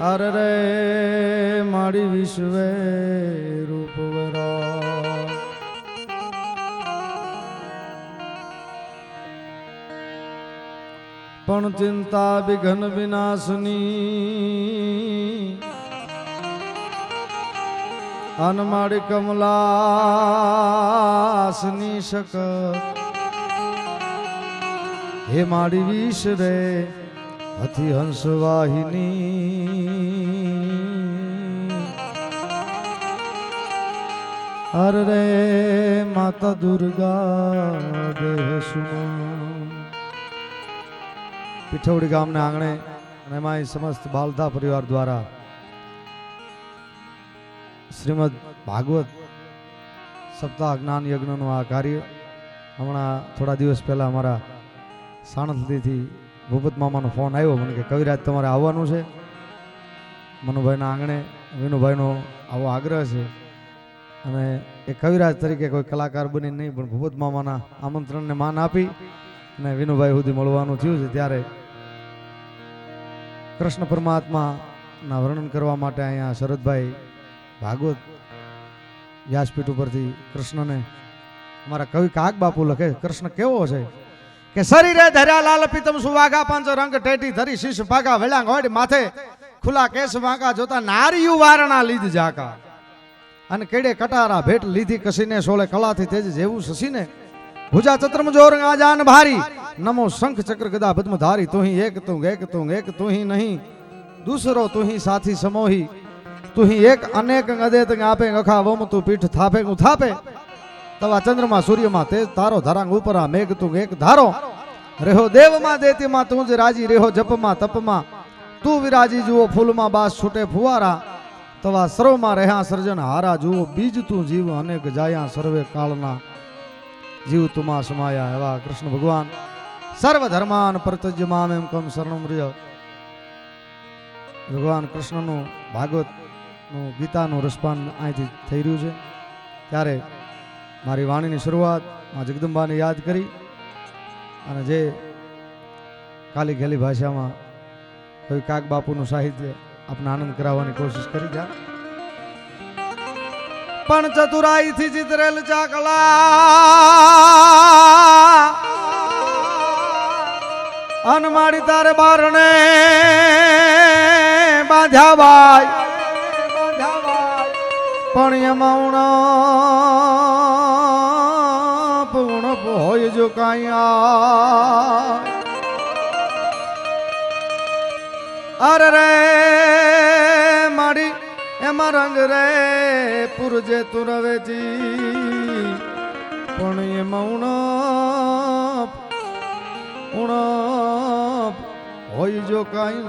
अरे रे माड़ी विश्वे रूपवरा पण चिंता विघ्न विनाशनी अनमाड़ी कमलासनी शक हे माड़ी विष रे अति हंस वाहिनी अरे रे माता दुर्गा देह सुना पीठवड़ी गामने आंगणे અને એમાં સમસ્ત બાલધા પરિવાર દ્વારા શ્રીમદ ભાગવત સપ્તાહ જ્ઞાન યજ્ઞનું આ કાર્ય હમણાં થોડા દિવસ પહેલા અમારા સાણંદથી ભૂપત મામાનો ફોન આવ્યો મને કે કવિરાજ તમારે આવવાનું છે મનુભાઈના આંગણે વિનુભાઈનો આવો આગ્રહ છે અને એ કવિરાજ તરીકે કોઈ કલાકાર બની નહીં પણ ભૂપત મામાના આમંત્રણને માન આપી અને વિનુભાઈ સુધી મળવાનું થયું છે ત્યારે કૃષ્ણ પરમાત્માના વર્ણન કરવા માટે અહીંયા શરદભાઈ ભાગવત વ્યાસપીઠ ઉપરથી કૃષ્ણને અમારા કવિ કાગ બાપુ લખે કૃષ્ણ કેવો છે કે શરીરે ધર્યા લાલ પીતમ સુવાગા પાંચ રંગ ટેટી ધરી શીશ ભાગા વેળાંગ હોડી માથે ખુલ્લા કેસ વાંકા જોતા નારિયું વારણા લીધ જાકા અને કેડે કટારા ભેટ લીધી કસીને સોળે કલાથી તેજ જેવું સસીને ભુજા ચત્રમ જોર આજાન ભારી नमो शंख चक्र गदा पद्म धारी तू ही एक तू ही नहीं दूसरो तू ही साथी समोही तू ही एक अनेक अदेत आपे अखा वम तू पीठ थापे उथापे तवा चंद्रमा सूर्य मा तेज तारो धरांग ऊपरा मेघ तू एक धारो रेहो देव मा देती मा तू ज राजी रेहो जप मा तप मा तू विराजी जुओ फूल मा बास छूटे फुवारा तवा सर्व मा रहा सर्जन हारा जुओ बीज तू जीव अनेक जाया सर्वे कालना जीव तुमा समाया एवा कृष्ण भगवान सर्वधर्मान परित्यज्य मामें कम शरणम रिय भगवान कृष्णનું ભાગવત નું ગીતાનું રસપાન અહીંથી થઈ રહ્યું છે ત્યારે મારી વાણીની શરૂઆત માં જગદંબાને યાદ કરી અને જે કાલી ઘેલી ભાષામાં કવિ કાગ બાપુનું સાહિત્ય આપણે આનંદ કરાવવાની કોશિશ કરી જાય પણ ચતુરાઈથી ચિતરેલ ચાકલા અનમાડી તારે બારણે બાંધ્યા બાય પણ એમાં ઉણપ હોય જો કાંઈ અરે રે મારી એમાં રંગ રે પુરજે તું રવેજી પણ એમાં ઉણપ હોય જો કાંઈ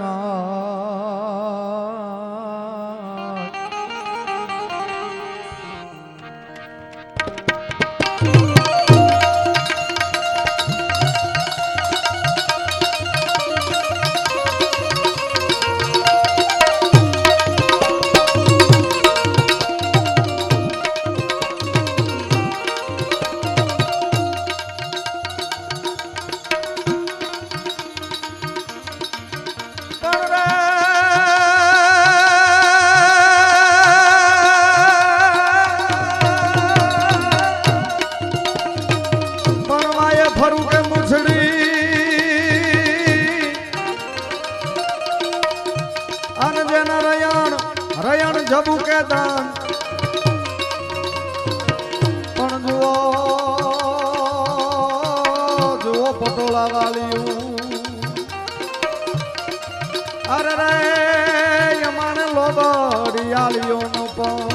જબુ કે દાન પણ જુઓ પટોળા વાળ્યું અરે રે યમાને લોબડી આલિયો નો પણ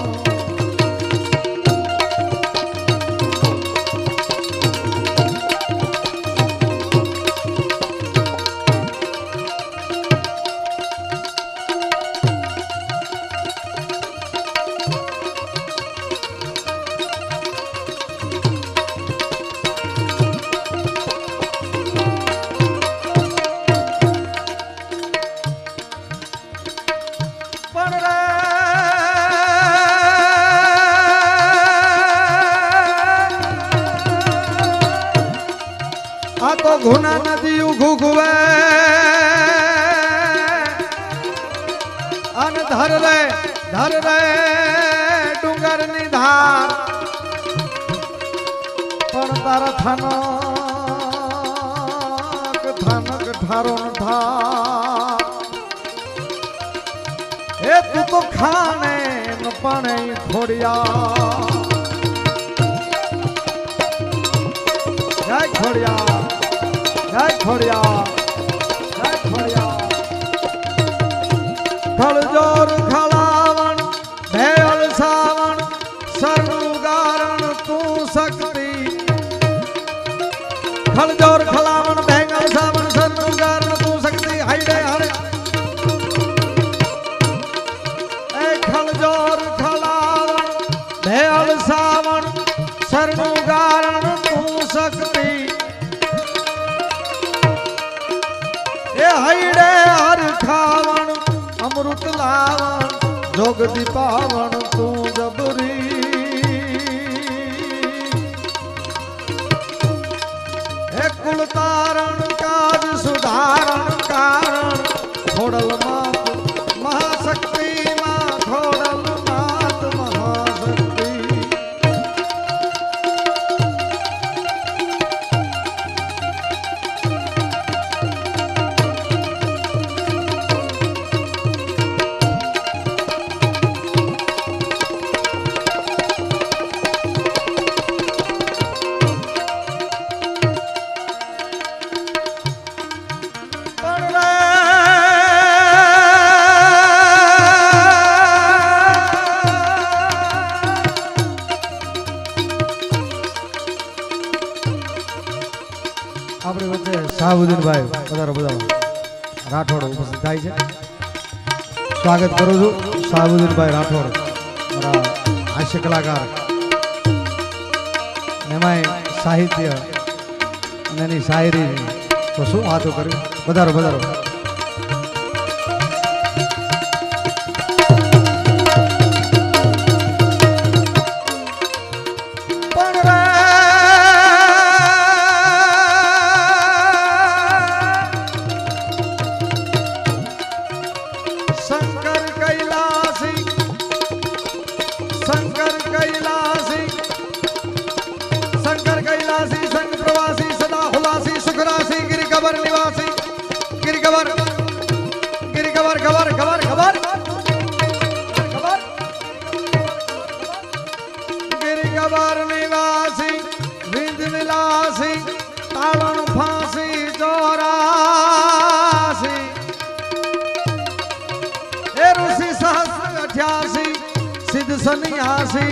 ઘુના નદી ઉઘુઘવે અન ધર રે ડુંગર ની ધાર પણ તારા થાનક ઠારો ન થા એ તું તો ખાને ન પણ ખોડિયા જય ખોડિયા જય ખોડિયા જય ખોડિયા ખળજોર ખળાવણ ભેળ સાવણ સરનું ગારણ તું શક્તિ ખળજોર ખળાવણ ભેળ સાવણ સરનું ગારણ તું શક્તિ હાઈડે હાડે એ ખળજોર ખળાવણ ભેળ સાવણ સરનું ગારણ તું શક્તિ એ હૈડે હર ખાવણ અમૃત લાવણ જોગ દીપાવણ તું જબરી એ કુલ તારણ કાજ સુધારણ કારણ ખોડલ માત મહાશક્તિ માં ખોડલ માત મહાશક્તિ આપણી વચ્ચે શાહબુદ્દીનભાઈ પધારો રાઠોડ ઉપસ્થિત થાય છે. સ્વાગત કરું છું શાહબુદ્દીનભાઈ રાઠોડ, મારા હાસ્ય કલાકાર, એમાંય સાહિત્ય અને એની શાયરી તો શું વાતો કરી. પધારો. गिरिगवर निवासी गिरिगवर गिरिगवर गवर गवर गवर गवर गिरिगवर निवासी विंध विलासी तालन फांसी चौरासी हे ऋषि सहस्र 88 सिद्ध सन्यासी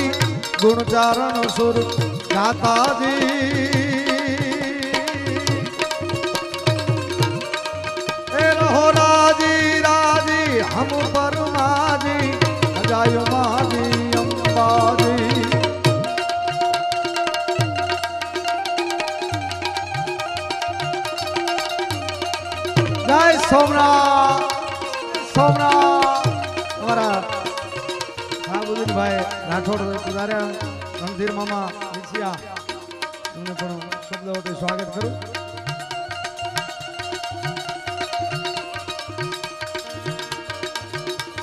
गुणचारण सुर गाता जी हे रहो राजी राजी हम परमाजी अजायो माजी अंबाजी जय सोमनाथ सोमनाथ हमारा ભાઈ રાઠોડ સુધાર્યા રણધીર મામા વિછિયા એમને પણ શબ્દોથી સ્વાગત કરું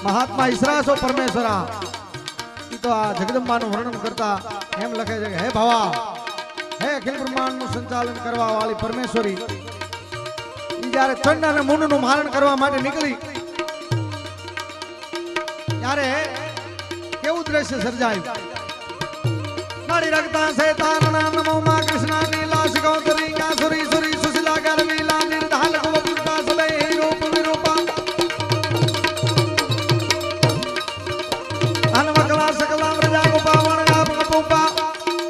મહાત્મા ઈસરાસો પરમેશ્વરા ઈ તો આ જગદંબાનું વર્ણન કરતા એમ લખે છે કે હે ભવા હે અખિલ બ્રહ્માંડનું સંચાલન કરવા વાળી પરમેશ્વરી ઈ જ્યારે ચંડ અને મુંડનું મારણ કરવા માટે નીકળી ત્યારે કેવું દ્રશ્ય સર્જાયું મારી રગતા શેતાનના નમો માં કૃષ્ણ નીલા શિકોતરી કાસુરી સુરી સુશીલા ગરવીલા નિર્ધાલ ગોપુરતા સલે રૂપ વિરૂપા અનવકલા સકલા વ્રજા ગોપાવણ ગાપ ગપુપા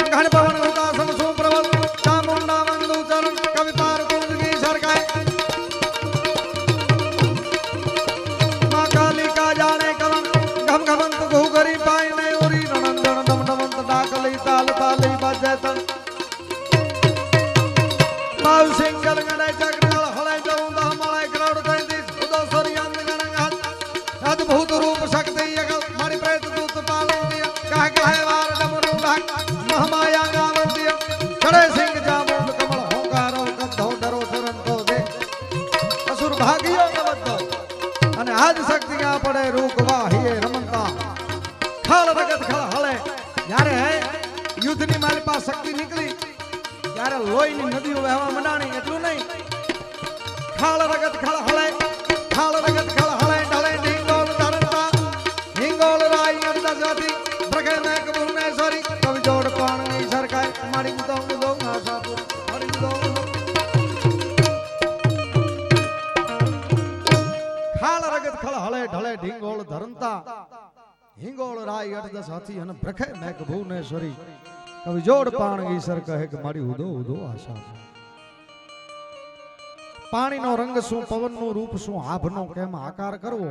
ઘણ પવન ગોતા સમસુ પ્રવલ ચામુંડા મંદુ ચરણ કવિ પાર કુંજગી સરકાય માં કાલિકા જાણે કરણ ઘમ ઘમંત ઘુ કરી પાય તાલ તાલી બાજેતન માવ સિંગલ ગણાય ચક્રલ હળાય જઉંદા મળાય ક્રાઉડ કઈ દી ઉદો સરિયાન ગણંગાત અદ્ભુત રૂપ શક્તિ યગલ મારી પ્રેત દૂત પાલોનિય કહ કહ વાર ડમરુ ઢાક મહમાયા ગાવંતિય ચડે સિંહ જામુંડ કમળ હોંકારો કદ્ધો ડરો ચરંતો દે અસુર ભાગ્યો નવદ્દો અને આજ શક્તિ આ પડે રૂક વાહીએ રમંતા ખળ રગત ખળ હળે જ્યારે યુદ્ધની મારી પાસે શક્તિ નીકળી ત્યારે લોહીની નદીઓ વહેવા મંડાણી એટલું નહીં ખાળ રગત ખળ હળે ઢળે ઢીંગોળ ધરતા હિંગોળ રાઈ અડધા જાતી પ્રગે મેક ભુવનેશ્વરી કવિ જોડ પાણી સરકાય મારી મુદો મુદો આશાપુર મારી મુદો ખાળ રગત ખળ હળે ઢળે ઢીંગોળ ધરતા હિંગોળ રાઈ અડધા સાથી અને પ્રખે મેક ભુવનેશ્વરી કવિ જોડ પાણી સર કહે કે મારી ઉદો ઉદો આશા પાણીનો રંગ શું પવનનું રૂપ શું આભનો કેમ આકાર કરવો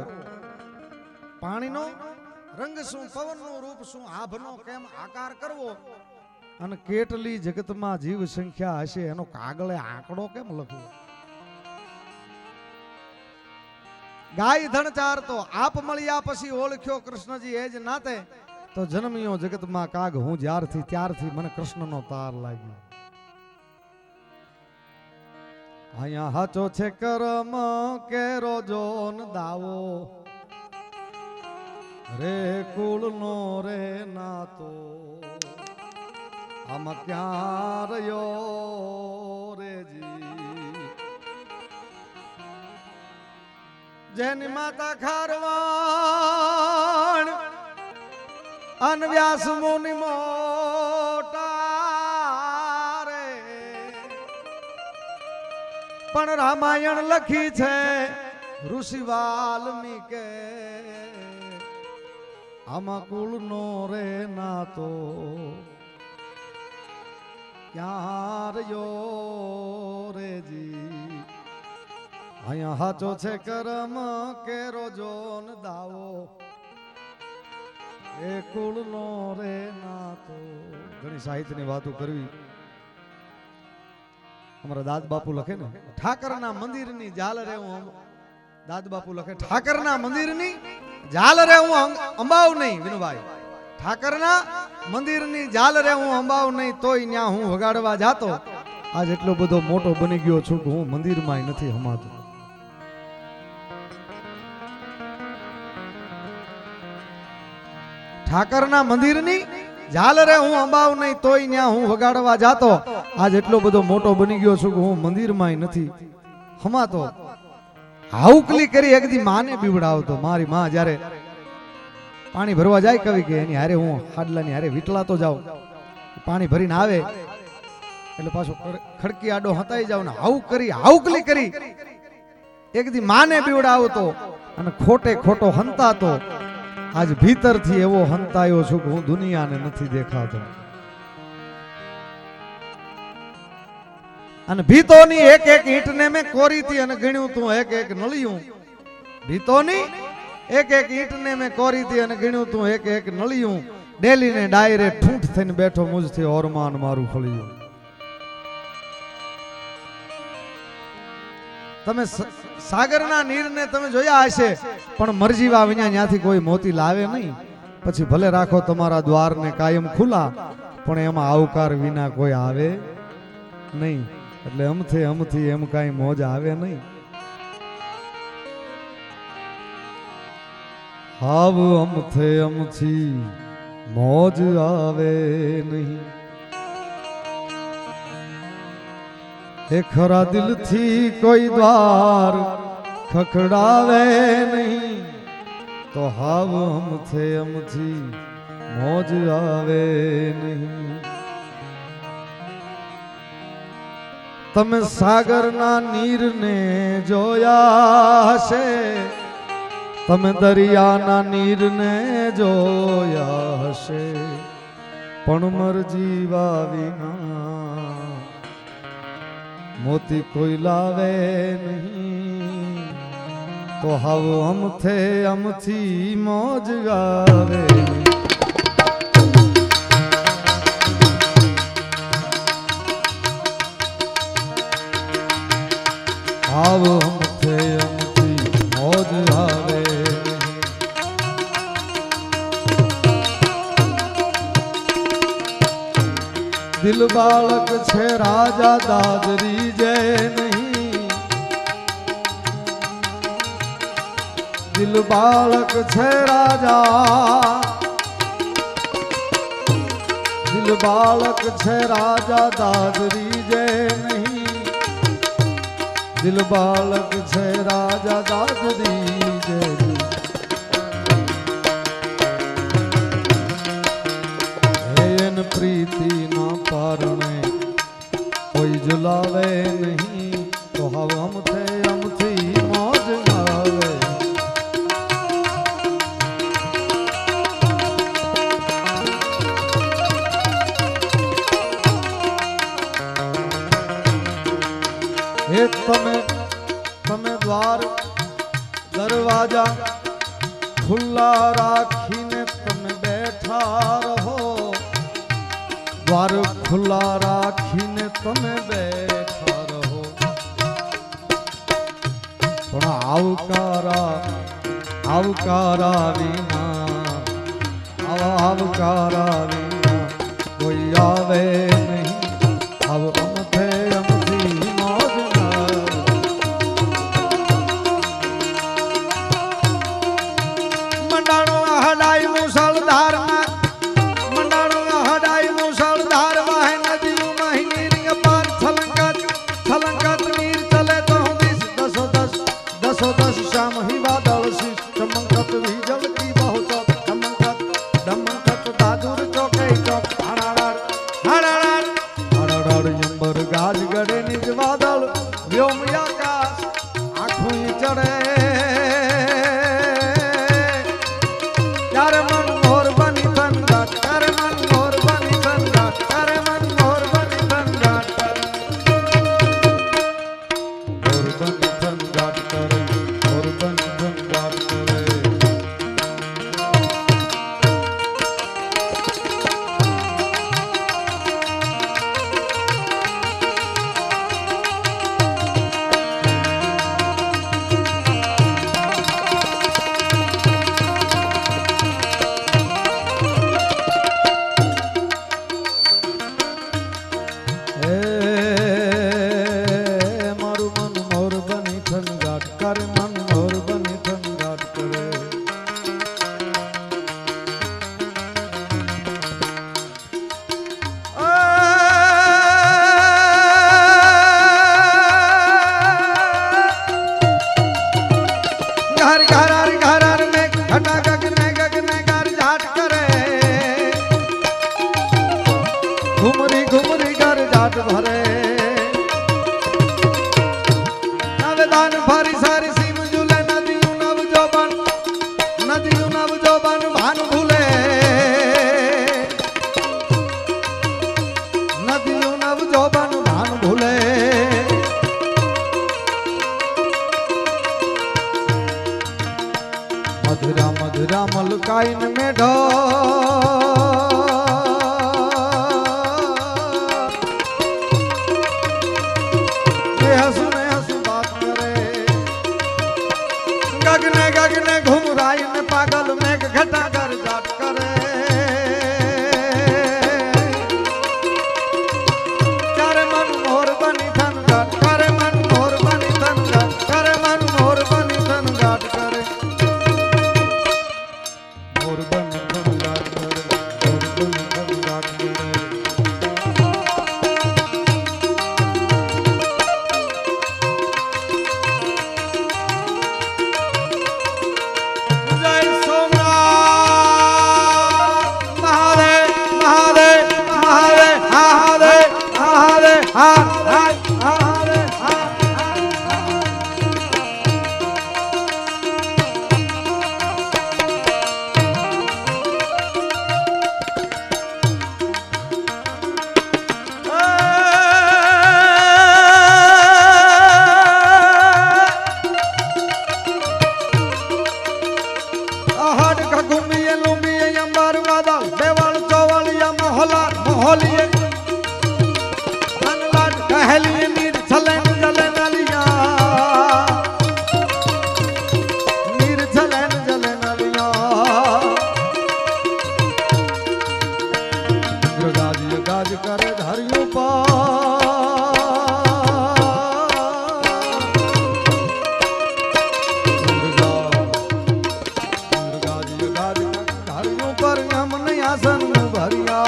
પાણીનો રંગ શું પવનનું રૂપ શું આભનો કેમ આકાર કરવો અને કેટલી જગતમાં જીવ સંખ્યા હશે એનો કાગળે આંકડો કેમ લખવો ગાય ધણ ચાર તો આપ મળ્યા પછી ઓળખ્યો કૃષ્ણજી એ જ નાતે તો જન્મ્યો જગતમાં કાગ હું જ્યારથી ત્યારથી મને કૃષ્ણનો તાર લાગ્યો અહીંયા હાચો છે કરમ કેરો જોન દાવો રે કુળનો રે નાતો આમ ક્યાં રહ્યો રે જી જેની માતા ખારવાણ અન વ્યાસ મુનિ મોટા રે પણ રામાયણ લખી છે ઋષિ વાલ્મીકે આમાં કુળનો રે નાતો ક્યાં રહ્યો રે જી અહીંયા હાચો છે કરમ કેરો જોન દાવો એ કુળનો રે નાતો ઘણી સાહિત્યની વાતો કરવી અમારા દાદ બાપુ લખે ને ઠાકરના મંદિરની જાલ રે હું દાદ બાપુ લખે ઠાકરના મંદિરની જાલ રે હું અંબાવ નહીં વિનુભાઈ ઠાકરના મંદિરની જાલ રે હું અંબાવ નહીં તોય ન્યા હું વગાડવા જાતો આજ એટલો બધો મોટો બની ગયો છું કે હું મંદિરમાં નથી હમાતો ઠાકરના મંદિરની જાલ રે હું અંબાવ નહીં તોય ન્યા હું વગાડવા જાતો આજ એટલો બધો મોટો બની ગયો છું કે હું મંદિરમાં નથી હમાતો હાઉકલી કરી એકદી માને બીવડાવતો. મારી માં જ્યારે પાણી ભરવા જાય કવિ કે એની હારે હું હાડલાની હારે વીટલાતો જાઉં, પાણી ભરીને આવે એટલે પાછો ખડકી આડો હતાઈ જાવ ને હાઉકલી કરી એકદી માને બીવડાવતો અને ખોટે ખોટો હંતાતો. આજ ભીતરથી એવો હંતાયો છું કે હું દુનિયાને નથી દેખાતો. અને ભીતોની એક એક ઈંટને મેં કોરીતી અને ગણ્યું તું એક એક નળિયું. ભીતોની એક એક ઈંટને મેં કોરીતી અને ગણ્યું તું એક એક નળિયું. ડેલીને ડાયરે ઠૂંઠ થઈને બેઠો મુજથી ઓરમાન મારું ફળિયું. તમે સાગરના નીરને તમે જોયા હશે પણ મરજીવા વિના ત્યાંથી કોઈ મોતી લાવે નહીં. પછી ભલે રાખો તમારા દ્વારને કાયમ ખુલ્લા પણ એમાં આવકાર વિના કોઈ આવે નહીં. એટલે અમથી એમ કાંઈ મોજ આવે નહીં. હાવ અમથી મોજ આવે નહીં. એ ખરા દિલથી કોઈ દ્વાર ખખડાવે નહીં તો હાવ અમથી મોજ આવે નહીં. તમે સાગરના નીરને જોયા હશે, તમે દરિયાના નીરને જોયા હશે, પણ મરજીવા વિના મોતી કોઈ લાવે નહીં તો હાવ અમથી મોજ આવે. હાવ અમથી મોજ આવે. દિલ બાળક છે રાજા દાદરી જય નહીં. દિલ બાળક છે રાજા, દિલ બાળક છે રાજા દાદરી જય નહીં. દિલ બાળક છે રાજા દાદરી જય નહીં. એન પ્રીતિ ના પારણે કોઈ ઝુલાવે નહીં તો હાવ અમથી મોજ આવે. એ તમે દ્વાર દરવાજા ખુલ્લા રાખીને તમે બેઠા રહો. દ્વાર ખુલ્લા રાખીને તમે બેઠા રહો પણ આવકારા વિના કોઈ આવે નહીં. આવ અમથી મોજ મંડાણો હડાઈ મુસળધારમાં, મંડાણો હડાઈ મુસળધાર વાહે નદીઓમાં નીર પાર છલંકત નીર ચલે તો દસો દસ શામ હી વાદળ શીશ ચમંકત વિજલ કી બહુ ચોક ડમંકત દાદુર ચોકે ચોક હડાડ અંબર ગાજ ગડે નિજ વાદળ વ્યોમ આકાશ આખું ચડે. ત્યારે મન મોર બની ધનઘાટ, ત્યારે મન મોર બની ધનઘાટ, ત્યારે મન મોર બની ધનઘાટ, મોર બની ધનઘાટ કરે, મોર બની ધનઘાટ કરે. મારું મન મોર બની દાન ફરી સારી સીમ ઝૂલે નદીયું નવ જોબન નદીયું નવ જોબન ભાન ભૂલે નદીયું નવ જોબન ભાન ભૂલે મધુરા મધુરા મલકાઈન મેઢો गगने गगने घुमराई ने पागल मेघ घटा कर जाट करे करे मन मोर बनी थन घाट करे मन मोर बनी थन घाट करे मन मोर बनी थन घाट करे मोर बनी थन घाट करे मोर बनी थन घाट करे गाज करे धरियों पर यमन आसन भरिया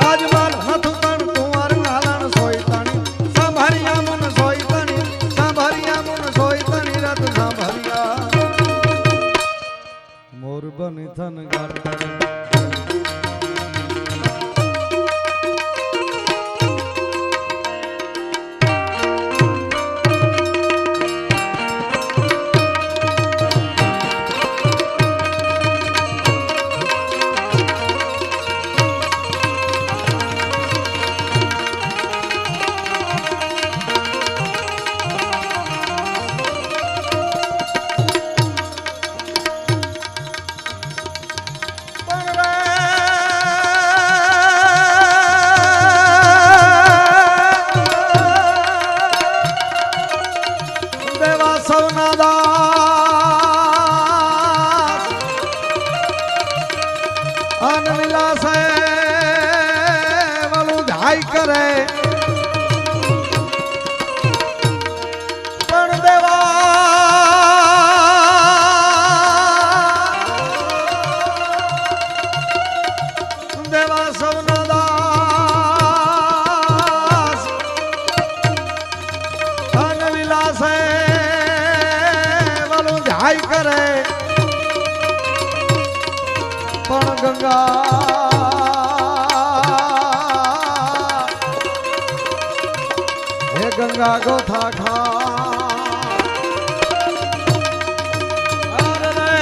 आज माल हथु तन कुंवर नालन सोई तनी संभरिया मन सोई तनी संभरिया मन सोई तनी रत संभरिया मोर बनी थन गाट करे पण देवा देवा सवना दास धन विलास वालू झाई करे पण गंगा गंगा गोथा खा अरे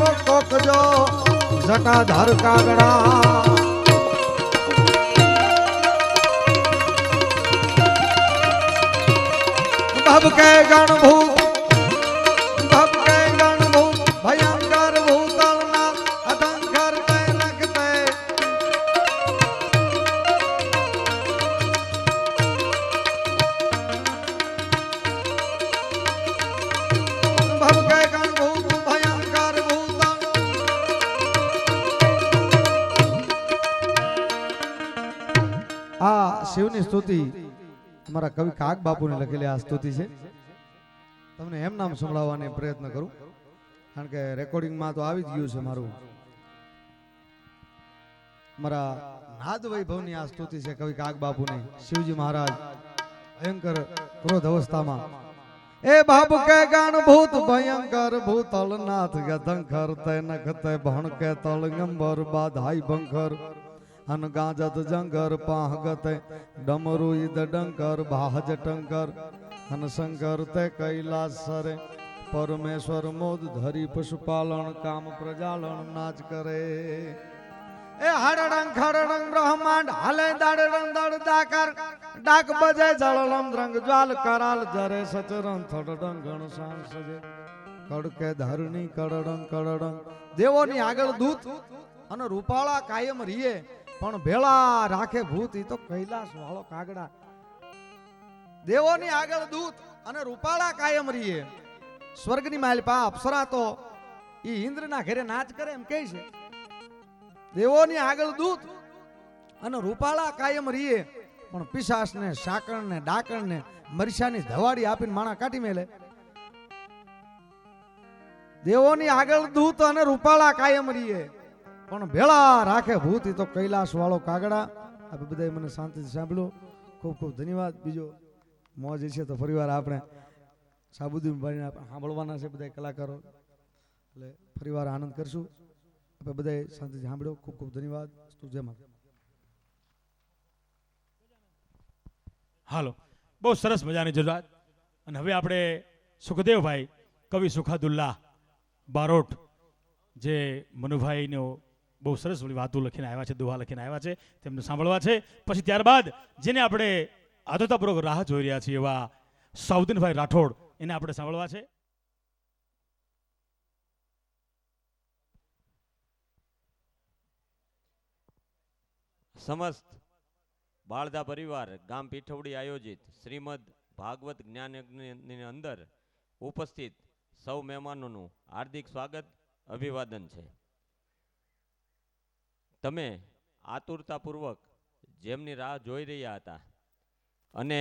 वो कोक जो जटाधर कागड़ा भव के गणभूत भयंकर भूतलना अतंकर तैनकते શિવની સ્તુતિ અમારા કવિ કાગ બાપુને લખેલી આ સ્તુતિ છે. તમને એમ નામ સંભળાવવાનો પ્રયત્ન કરું કારણ કે રેકોર્ડિંગમાં તો આવી જ ગયું છે મારું. મારા નાદ વૈભવની આ સ્તુતિ છે કવિ કાગ બાપુની. શિવજી મહારાજ ભયંકર ક્રોધ અવસ્થામાં એ બાપ કે ગણ ભૂત ભયંકર ભૂતલનાથ ગધંખર તે નખતે ભણ કે તળંગંબર બાધાઈ બંખર અન ગાજત જંગર પાહગત ડમરુ ઈદ ડંકર ભાજ ટંકર અન શંકર તે કૈલાસ સરે પરમેશ્વર મોદ ધરી પશુપાલન કામ પ્રજાલન નાચ કરે એ હડડંગ ખડડંગ બ્રહ્માંડ હાલે દાડડંગ દડ દાકર ડાક બજે જળલમ દ્રંગ જ્વાલ કરાલ જરે સચરન થડડંગ ગણ સાંગ સજે કડકે ધરણી કડડંગ કડડંગ દેવોની આગળ દૂત અને રૂપાળા કાયમ રીએ પણ ભેળા રાખે ભૂત ઈ તો કૈલાસ વાળો કાગડા દેવોની આગળ દૂત અને રૂપાળા કાયમ રીએ સ્વર્ગની માલપા અપ્સરા તો ઈ ઇન્દ્રના ઘરે નાચ કરે એમ કહે છે દેવોની આગળ દૂત અને રૂપાળા કાયમ રીએ પણ પિશાચને સાકણને ડાકણને મરસાની ધવાડી આપીને માણા કાઢી મેલે દેવોની આગળ દૂત અને રૂપાળા કાયમ રીએ પણ ભેળા રાખે ભૂત ઈ તો કૈલાસ વાળો કાગડા આપણે બધા મને શાંતિથી સાંભળ્યો ખૂબ ખૂબ ધન્યવાદ બીજો મોજ છે તો ફરીવાર આપણે સાબુદ્દીન ભાઈને સાંભળવાના છે બધા કલાકારો એટલે ફરીવાર આનંદ કરશું આપણે બધા શાંતિથી સાંભળ્યો ખૂબ ખૂબ ધન્યવાદ જય માતા હાલો બહુ સરસ મજાની જરૂરત અને હવે આપણે સુખદેવભાઈ કવિ સુખાદુલ્લાહ બારોટ જે મનુભાઈનો બહુ સરસ વાતો લખીને આવ્યા છે દુહા લખીને આવ્યા છે તેમને સાંભળવા છે પછી ત્યારબાદ જેને આપણે આતુરતાપૂર્વક રાહ જોઈ રહ્યા છીએ એવા સાઉદ્દીનભાઈ રાઠોડ એને આપણે સાંભળવા છે. સમસ્ત બાળદા પરિવાર ગામ પીઠવડી આયોજિત શ્રીમદ ભાગવત જ્ઞાન યજ્ઞની અંદર ઉપસ્થિત સૌ મહેમાનોનું હાર્દિક સ્વાગત અભિવાદન છે. તમે આતુરતાપૂર્વક જેમની રાહ જોઈ રહ્યા હતા અને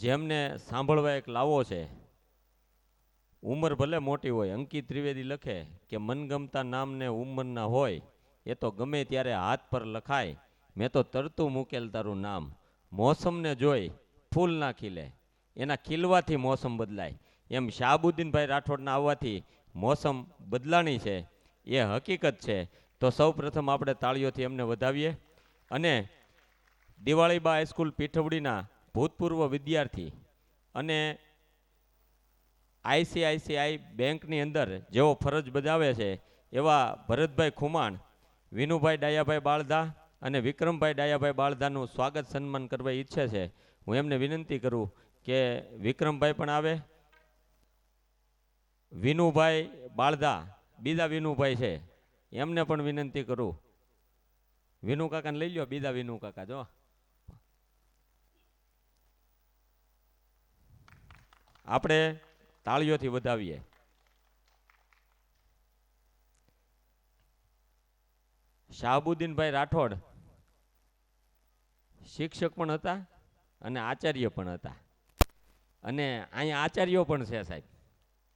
જેમને સાંભળવા એક લાવો છે, ઉંમર ભલે મોટી હોય, અંકિત ત્રિવેદી લખે કે મનગમતા નામને ઉંમરના હોય એ તો ગમે ત્યારે હાથ પર લખાય, મેં તો તરતું મૂકેલ તારું નામ. મોસમને જોઈ ફૂલ ના ખીલે, એના ખીલવાથી મોસમ બદલાય. એમ શાહબુદ્દીનભાઈ રાઠોડના આવવાથી મોસમ બદલાણી છે, એ હકીકત છે. તો સૌ પ્રથમ આપણે તાળીઓથી એમને વધાવીએ અને દિવાળીબા હાઈસ્કૂલ પીઠવડીના ભૂતપૂર્વ વિદ્યાર્થી અને ICICI બેંકની અંદર જેઓ ફરજ બજાવે છે એવા ભરતભાઈ ખુમાણ, વિનુભાઈ ડાયાભાઈ બાળધા અને વિક્રમભાઈ ડાયાભાઈ બાળધાનું સ્વાગત સન્માન કરવા ઈચ્છે છે. હું એમને વિનંતી કરું કે વિક્રમભાઈ પણ આવે. વિનુભાઈ બાળધા બીજા વિનુભાઈ છે એમને પણ વિનંતી કરું. વિનુ કાકાને લઈ લો, બીજા વિનુ કાકા જો. આપણે તાળીઓથી વધાવીએ. શાહબુદ્દીનભાઈ રાઠોડ શિક્ષક પણ હતા અને આચાર્ય પણ હતા અને અહીંયા આચાર્યો પણ છે સાહેબ,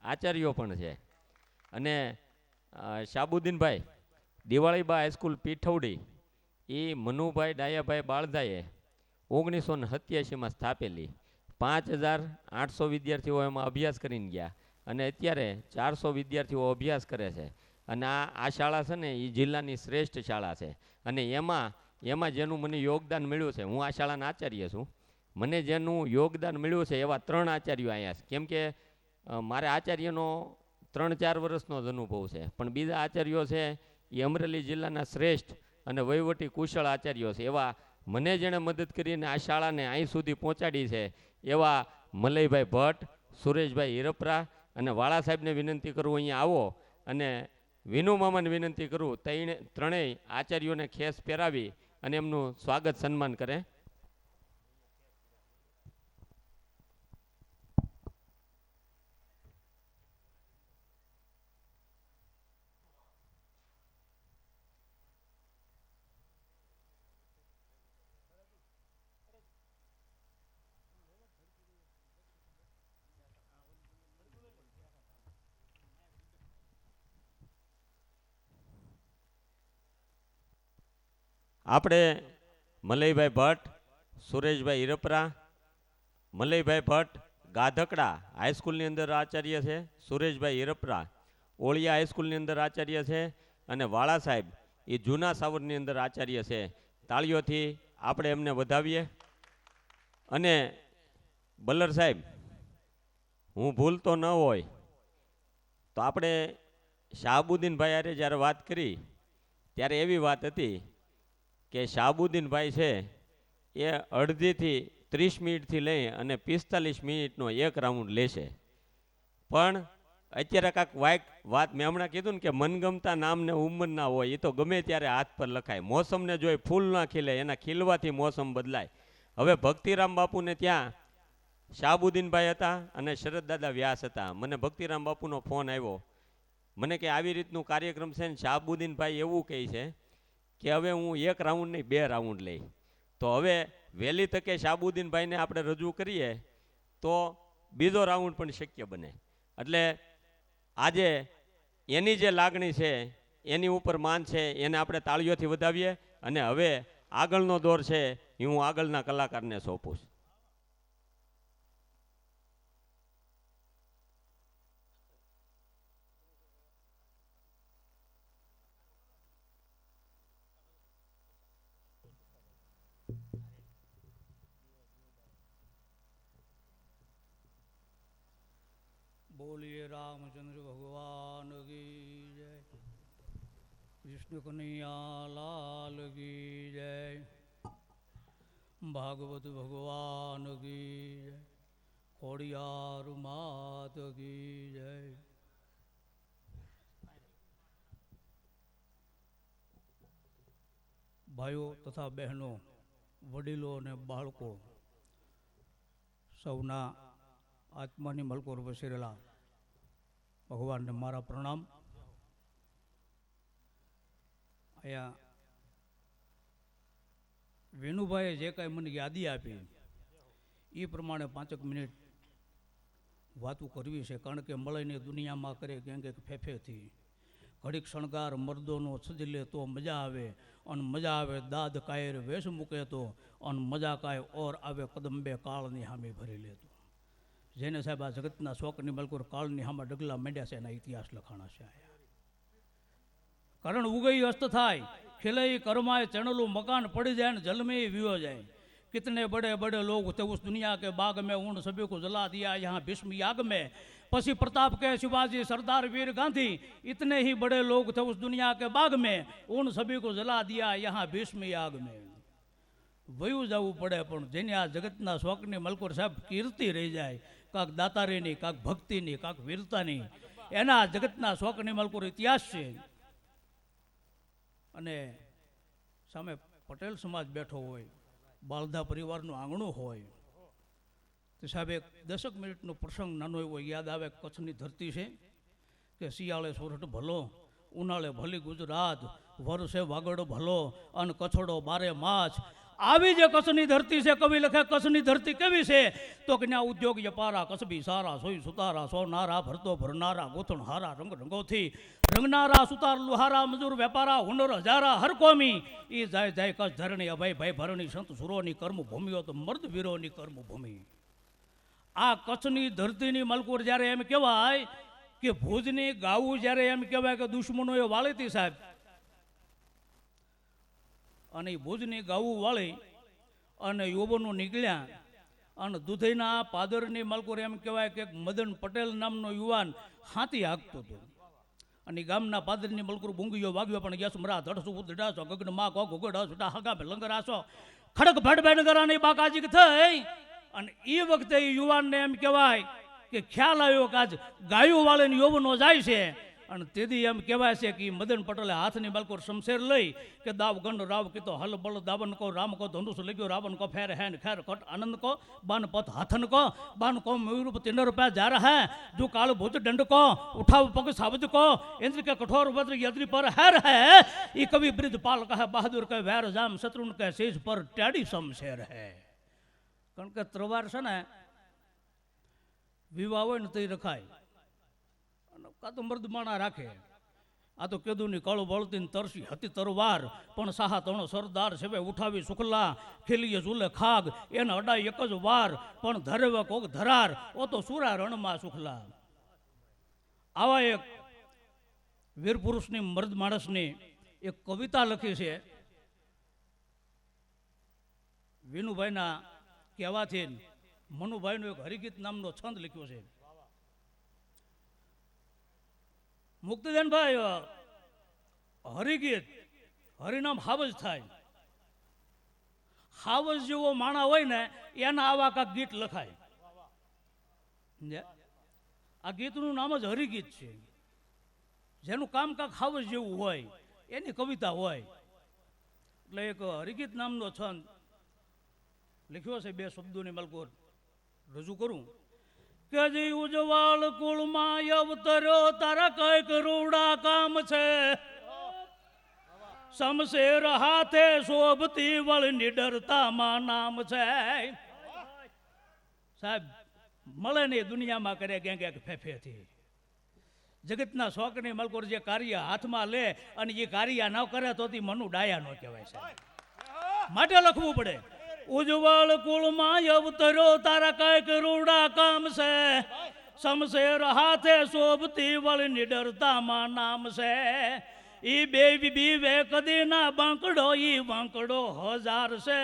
આચાર્યો પણ છે. અને શાહબુદ્દીનભાઈ દિવાળીબા હાઈસ્કૂલ પીઠવડી એ મનુભાઈ ડાયાભાઈ બાળધાએ 1987માં સ્થાપેલી. 5800 વિદ્યાર્થીઓ એમાં અભ્યાસ કરીને ગયા અને અત્યારે 400 વિદ્યાર્થીઓ અભ્યાસ કરે છે. અને આ શાળા છે ને એ જિલ્લાની શ્રેષ્ઠ શાળા છે. અને એમાં જેનું મને યોગદાન મળ્યું છે, હું આ શાળાના આચાર્ય છું, મને જેનું યોગદાન મળ્યું છે એવા 3 આચાર્યો અહીંયા છે. કેમ કે મારે આચાર્યનો 3-4 વર્ષનો જ અનુભવ છે, પણ બીજા આચાર્યો છે એ અમરેલી જિલ્લાના શ્રેષ્ઠ અને વહીવટી કુશળ આચાર્યો છે. એવા મને જેણે મદદ કરીને આ શાળાને અહીં સુધી પહોંચાડી છે એવા મલયભાઈ ભટ્ટ, સુરેશભાઈ હિરપરા અને વાળા સાહેબને વિનંતી કરું અહીંયા આવો અને વિનુ મામાને વિનંતી કરું ત્રણેય આચાર્યોને ખેસ પહેરાવી અને એમનું સ્વાગત સન્માન કરે. આપણે મલયભાઈ ભટ્ટ, સુરેશભાઈ હિરપરા, મલયભાઈ ભટ્ટ ગાધકડા હાઈસ્કૂલની અંદર આચાર્ય છે, સુરેશભાઈ હિરપરા ઓળિયા હાઈસ્કૂલની અંદર આચાર્ય છે અને વાળા સાહેબ એ જૂના સાવરની અંદર આચાર્ય છે. તાળીઓથી આપણે એમને વધાવીએ. અને બલ્લર સાહેબ, હું ભૂલતો ન હોય તો આપણે શાહબુદ્દીનભાઈ હારે જ્યારે વાત કરી ત્યારે એવી વાત હતી કે શાહબુદ્દીનભાઈ છે એ અડધીથી 30 મિનિટથી લઈ અને 45 મિનિટનો એક રાઉન્ડ લેશે. પણ અત્યારે કાંક વાત મેં હમણાં કીધું ને કે મનગમતા નામને ઉંમર ના હોય, એ તો ગમે ત્યારે હાથ પર લખાય. મોસમને જોઈ ફૂલ ના ખીલે, એના ખીલવાથી મોસમ બદલાય. હવે ભક્તિરામ બાપુને ત્યાં શાહબુદ્દીનભાઈ હતા અને શરદ દાદા વ્યાસ હતા. મને ભક્તિરામ બાપુનો ફોન આવ્યો, મને કે આવી રીતનું કાર્યક્રમ છે ને શાહબુદ્દીનભાઈ એવું કહે છે કે હવે હું એક રાઉન્ડ નહીં 2 રાઉન્ડ લઈ. તો હવે વહેલી તકે શાહબુદ્દીનભાઈને આપણે રજૂ કરીએ તો બીજો રાઉન્ડ પણ શક્ય બને. એટલે આજે એની જે લાગણી છે, એની ઉપર માન છે, એને આપણે તાળીઓથી વધાવીએ. અને હવે આગળનો દોર છે એ હું આગળના કલાકારને સોંપું. बोलिए रामचंद्र भगवान की जय, विष्णु कन्हैया लाल की जय, भागवत भगवान की जय, खोड़ियार मात की जय. भाइयों तथा बहनों, वडीलों ने बाळको सौना आत्मानी मलकोर वसेरेला भगवान ने मारा प्रणाम. अँ वेणुभाई जे कई मन यादी आपी ए प्रमाणे 5 मिनिट वातू करवी है. कारण के मळीने दुनिया में करे केंगे फेफे थी घड़ीक शणगार मर्दों सजी ले तो मजा आवे, अन मजा आवे दाद कायर वेश मूके तो, अन मजा काय और आवे कदम्बे काळनी हामी भरी ले तो. जेने साहेब आ जगतना शोकनी मलकोर काळनी हामा डगला मंड्या से इतिहास लखाणा से आया. कारण उगई अस्त थाय खिलई करमाए चणलू मकान पड़ जाए जल में ही वियो जाए. कितने बड़े बड़े लोग थे उस दुनिया के बाग में, उन सभी को जला दिया यहाँ भीष्म याग में. पसी प्रताप के शिवाजी सरदार वीर गांधी, इतने ही बड़े लोग थे उस दुनिया के बाग में, उन सभी को जला दिया यहाँ भीष्म याग में. वयू जવું પડે પણ જેને આ જગતના શોકની મલકોર સાહેબ કીર્તિ રહી જાય, કાંક દાતારીની, કાંક ભક્તિની, કાંક વીરતાની, એના જગતના શોકની મલકોર ઇતિહાસ છે. અને સામે પટેલ સમાજ બેઠો હોય, બાલધા પરિવારનું આંગણું હોય, તો સાહેબ એક 10 મિનિટનો પ્રસંગ નાનો એવો યાદ આવે. કચ્છની ધરતી છે કે શિયાળે સોરઠ ભલો, ઉનાળે ભલી ગુજરાત, વરસે વાગડ ભલો, અન કચ્છડો બારે માસ. આવી જે કચ્છની ધરતી છે, કવિ લખે કચ્છની ધરતી કેવી છે તો કે ત્યાં ઉદ્યોગ યપારા કસબી સારા, સોઈ સુતારા સોનારા, ભરતો ભરનારા, ગોથણ હારા, રંગ રંગોથી રંગનારા, સુતાર લુહારા, મજૂર વેપારા, હુનર હજારા, હર કોમી એ જાય જાય કચ્છ ધરણી, અભય ભાઈ ભરણી, સંત સુરોની કર્મભૂમિઓ તો મર્દ વીરોની કર્મભૂમિ. આ કચ્છની ધરતીની મલકુર જ્યારે એમ કહેવાય કે ભુજની ગાવું જ્યારે એમ કહેવાય કે દુશ્મનોએ વાળી હતી સાહેબ, અને ભુજની ગાવું વાળી અને યુવાનો નીકળ્યા અને દૂધઈના પાદરની મલકુર એમ કહેવાય કે મદન પટેલ નામનો યુવાન હાથી હાંકતો હતો. અને ગામના પાદરની મલકુર ભૂંગીઓ વાગ્યો પણ યસ મરા ધડસુ ઉદડાસો ગગન માં કો ગોગડા સુટા હગા મે લંગરાસો ખડક ભડ બેનગરાની બાકાજી થઈ. અને એ વખતે યુવાનને એમ કહેવાય કે ખ્યાલ આવ્યો કે આજ ગાયું વાળીને યુવાનો જાય છે. અને તેથી એમ કહેવાય છે કે મદન પટેલે હાથની મલકોર શમશેર લઈ કે દાવ ગંડ રાવ કીતો હલ બળ દાવન કો રામ કો ધનુષ લગ્યો રાવણ કો ફેર હેન ખેર કટ આનંદ કો બાન પથ હાથન કો બાન કો મયુર तिनर पे जा रहा है जो काल भुज दंड को उठाव पग सावज को इंद्र के कठोर वज्र यद्रि पर हैर है. ये कवि ब्रिजपाल का है बहादुर के वैर जाम शत्रुन के शेष पर टेढ़ी शमशेर है. કારણ કે તરવાર છે ને વિવાહ હોય ને તો રખાય, કાં તો મર્દમાણા રાખે. આ તો કેદુની કળ વળતી તરસી હતી તરવાર, પણ સાહા તણો સરદાર સેવે ઉઠાવી સુખલા, ખેલીએ ઝૂલે ખાગ એને અડાઈ એક જ વાર, પણ ધરેવે કોક ધરાર ઓ તો સુરા રણમાં સુખલા. આવા એક વીર પુરુષની મર્દ માણસની એક કવિતા લખી છે વિનુભાઈના કહેવાથી મનુભાઈનો એક હરિગીત નામનો છંદ લખ્યો છે. મુક્તિદાનભાઈ, હરિગીત હરિનામ હાવજ થાય. હાવજ જેવો માણા હોય ને એના આવા કાંક ગીત લખાય. આ ગીતનું નામ જ હરિગીત છે. જેનું કામ કાંક હાવજ જેવું હોય એની કવિતા હોય. એટલે એક હરિગીત નામનો છંદ લખ્યો છે, 2 શબ્દોની મલકોર રજૂ કરું કે જી ઉજવાળ કુળમાં અવતર્યો તારા કઈ કરોડા કામ છે. શમશેર હાથે શોભતી વળ નિડરતામાં નામ છે. સાહેબ મળે નહીં દુનિયામાં કરે ગેંગે ફેફેથી. જગતના શોખની મલકોર જે કાર્ય હાથમાં લે અને એ કાર્ય ન કરે તો મનુ ડાયા ન કહેવાય સાહેબ. માટે લખવું પડે. ઉજ્જવળ કુળમાં અવતર્યો તારા કઈ કરોડા કામ છે. શમશેર હાથે શોભતી વળ નિડરતામાં નામ છે. ઈ બીવે કદી ના બાંકડો ઈ વાંકડો 1000 છે.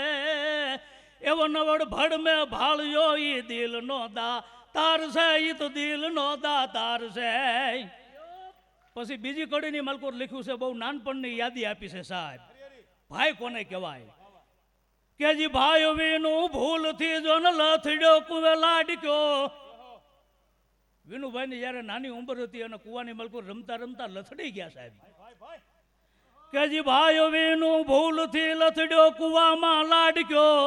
એવો નવડ ભડ મેં ભાળ્યો ઈ દિલ નો તાર છે. ઈ તો દિલ નો તાર છે. પછી બીજી કડીની મલકોર લખ્યું છે, બહુ નાનપણની યાદી આપી છે સાહેબ. ભાઈ કોને કહેવાય કે જી ભાઈ વિનું ભૂલથી જો ને લથડ્યો કુવે લાડક્યો. વિનુભાઈની જ્યારે નાની ઉંમર હતી અને કુવાની મલકોર રમતા રમતા લથડી ગયા સાહેબ. કે જી ભાઈ વિનું ભૂલથી લથડ્યો કુવામાં લાડક્યો.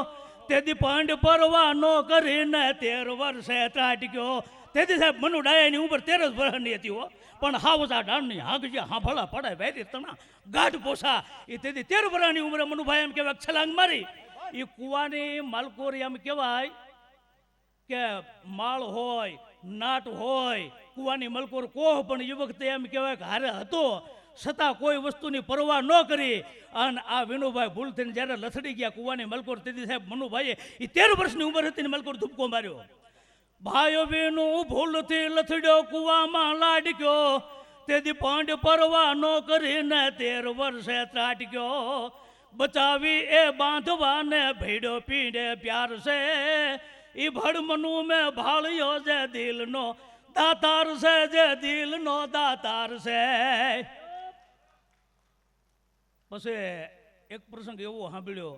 તેથી પાંડ પરવા નો કરીને 13 વર્ષે ત્રાટક્યો. તેથી સાહેબ મનુ ડાયાની ઉંમર 13 વર્ષની હતી હો. પણ હાવજા ડાણની હાગજ્યા હાંભળા પડે વેરી તણા ગાઢ પોસા. એ તેથી 13 વર્ષની ઉંમરે મનુભાઈ એમ કહેવાય છલાંગ મારી. એ કુવાની માલકોરી એમ કહેવાય કે માળ હોય નાટ હોય કુવાની મલકોર કોહ, પણ એ વખતે એમ કહેવાય કે હારે હતો છતાં કોઈ વસ્તુની પરવા ન કરી. અને આ વિનુભાઈ ભૂલ થઈને જ્યારે લથડી ગયા કુવાની મલકોર, તેથી સાહેબ મનુભાઈએ એ 13 વર્ષની ઉંમર હતી ને મલકોર ધૂપકો માર્યો. ભાઈ વિનું ભૂલથી લથડ્યો કુવામાં લાડક્યો. તેથી પાંડ પરવા ન કરીને 13 વર્ષે ત્રાટક્યો. બચાવી એ બાંધવાને ભેડો પીડે પ્યાર છે. ઈ ભડમનુ મેં ભાળ્યો જે દિલનો દાતાર છે. જે દિલનો દાતાર છે. પછી એક પ્રસંગ એવો સાંભળ્યો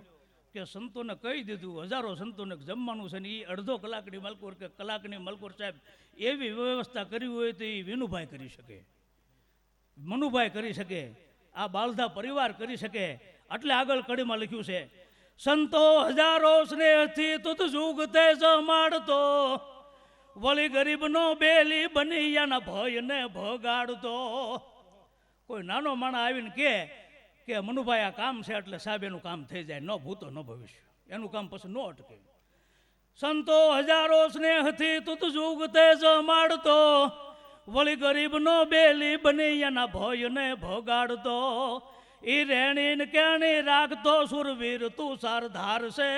કે સંતોને કહી દીધું, હજારો સંતોને જમવાનું છે ને એ અડધો કલાકની મલકોર કે કલાકની મલકોર સાહેબ એવી વ્યવસ્થા કરી હોય તો એ વિનુભાઈ કરી શકે, મનુભાઈ કરી શકે, આ બાલધા પરિવાર કરી શકે. એટલે આગળ કડીમાં લખ્યું છે, સંતો હજારો સ્નેહથી તુત જુગતે જમાડતો. વળી ગરીબનો બેલી બની એના ભયને ભગાડતો. કોઈ નાનો માણા આવીને કે મનુભાઈ આ કામ છે એટલે સાહેબ એનું કામ થઈ જાય, ન ભૂતો ન ભવિષ્ય, એનું કામ પછી ન અટકે. સંતો હજારો સ્નેહથી તુત જુગતે જમાડતો. વળી ગરીબનો બેલી બની એના ભયને ભગાડતો. ઈ રેણીને કેણી રાખતો સુરવીર તું સરદાર છે.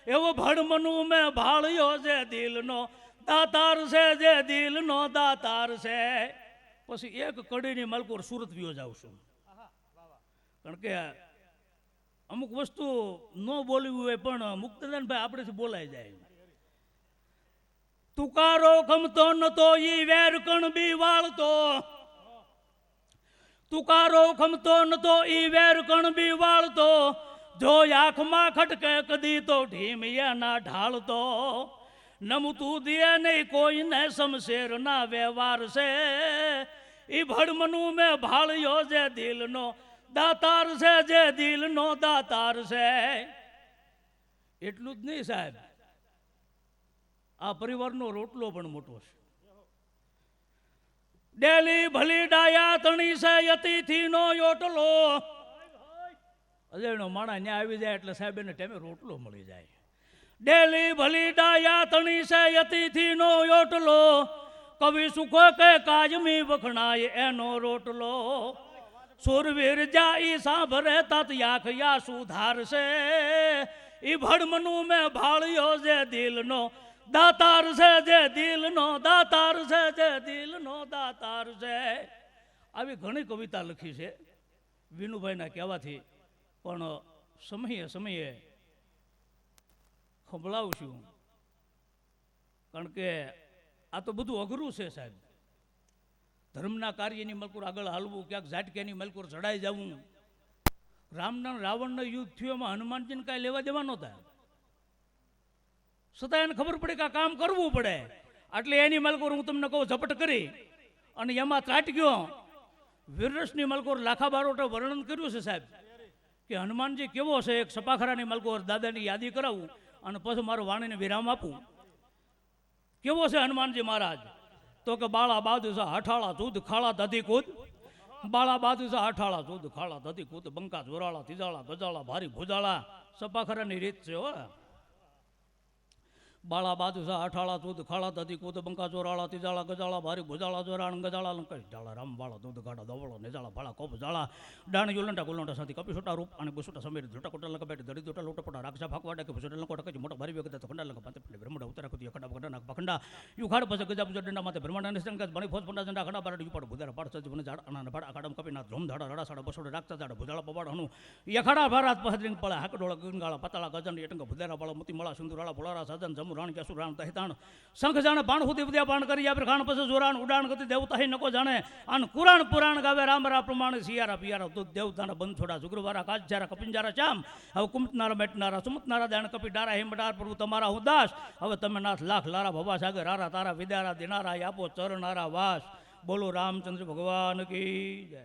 એવો ભડમનુ મેં ભાળ્યો જે દિલનો દાતાર છે. જે દિલનો દાતાર છે. પછી એક કડીની મલકોર સુરત વ્યો જાઉં છું, કારણ કે અમુક વસ્તુ ન બોલવી હોય પણ મુક્તદાનભાઈ આપણેથી બોલાઈ જાય. તુકારો ખમતો નતો ઈ વેર કણ બી વાળતો. તુકારો ખમતો નતો ઈ વેર કણ બી વાળતો. જો આંખમાં ખટકે કદી તો ઢીમિયા ઢાળતો. નમતું દિયે નહીં કોઈને શમશેર ના વ્યવહાર છે. ઈ ભડમનુ મેં ભાળ્યો જે દિલનો દાતાર છે. જે દિલનો દાતાર છે. એટલું જ નહીં સાહેબ, આ પરિવારનો રોટલો પણ મોટો છે. ડેલી ભલી ડાયા તણી છે યતિથીનો યોટલો. અજયનો માણા ન્યા આવી જાય એટલે સાહેબ એને ટાઈમે રોટલો મળી જાય. ડેલી ભલી ડાયા તણી છે યતિથીનો યોટલો. કવિ સુખો કે કાજમી વખણાય એનો રોટલો. સુરવીર જાઈ સાંભરે તત યાખ યા સુધાર છે. ઈ ભડમનુ મેં ભાળ્યો જે દિલનો દાતાર છે. જે દિલનો દાતાર છે. જે દિલનો દાતાર છે. આવી ઘણી કવિતા લખી છે વિનુભાઈના કહેવાથી પણ સમયે સમયે સંભળાવશું, કારણ કે આ તો બધું અઘરું છે સાહેબ. ધર્મના કાર્યની મલકુર આગળ હાલવું, ક્યાંક ઝાટક્યાની મલકુર ચડાઈ જવું. રામના રાવણનો યુદ્ધ થયો, એમાં હનુમાનજીને કાંઈ લેવા દેવા નહોતા, છતાં એને ખબર પડે કે આ કામ કરવું પડે. એટલે એની મલકુર હું તમને કહું ઝપટ કરી અને એમાં ત્રાટક્યો. વીરરસની મલકોર લાખા બારોટે વર્ણન કર્યું છે સાહેબ કે હનુમાનજી કેવો છે. એક સપાખરાની મલકોર દાદાની યાદી કરાવું અને પછી મારું વાણીને વિરામ આપું. કેવો છે હનુમાનજી મહારાજ? તો કે બાળા બાદુસા હઠાળા દૂધ ખાળા દધી કૂદ, બાળા બાદુસા હઠાળા દૂધ ખાળા દધી કૂદ, બંકા જોરાળા તિજાળા ગજાળા ભારી ભુજાળા. સપાખરાની રીત છે હો. બાળા બાદુસા અઠાળા દૂધ ખાળા દધી કૂદ, બંકા ચોરાળા તિજાળા ગજાળા ભારી ભુજાળા જોરાણ ગજાળા લંકા ઝાળા રામ બાળા દૂધ ગાડા દવળો નેજાળા ભાળા કોપ ઝાળા ડાણ યુલંટા ગુલંટા સાથી કપી છોટા રૂપ અને બસુટા સમીર ધોટા કોટા લંકા બેટ દડી દોટા લોટા પોટા રાખસા ફાકવાડા કે બસુટા લંકો ટકે મોટા ભારી વ્યક્તિ તો ખંડા લંકા પાંતે પટલે બ્રહ્મડા ઉતરા કુદી ખંડા બગડા નાક પખંડા યુ ખાડ પાસે ગજા બુજા ડંડા માથે બ્રહ્મડા ને સંગત બણી ફોસ પંડા જંડા ખંડા બારડ યુ પાડ ભુદારા પાડ સજ બને ઝાડ અનાના ભાડ આકાડમ કપી ના ધ્રોમ ધાડા રડા સાડા બસોડા રાખતા ઝાડ ભુજાળા પવાડ હનુ યખાડા ભારાત પહદરીંગ પળા હાકડોળા ગંગાળા પતાળા ગજન એટંગ ભુદારા બાળા મોતી મળા સુંદરાળા ભોળારા સાજન જમુ રાણ કેસુ રાણ તહિતાણ શંખ જાણે બાણ સુધી વિદ્યા બાણ કરી યાર ખાણ પછી જોરાણ ઉડાણ ગતિ દેવતા હી નકો જાણે આન કુરાણ પુરાણ ગાવે રામરા પ્રમાણે સિયારા પિયારા દૂધ દેવતાના બંધોડા જુગરવારા કાજજારા કપિંજારા ચામ. હવે કુમતનારા મેટનારા સુમતનારા દાણ કપી ડારા હિમડાર પ્રભુ તમારા હું દાસ. હવે તમે નાથ લાખ લારા ભવા સાગર રારા તારા વિદ્યારા દિનારા આપો ચરનારા વાસ. બોલો રામચંદ્ર ભગવાન કી જય.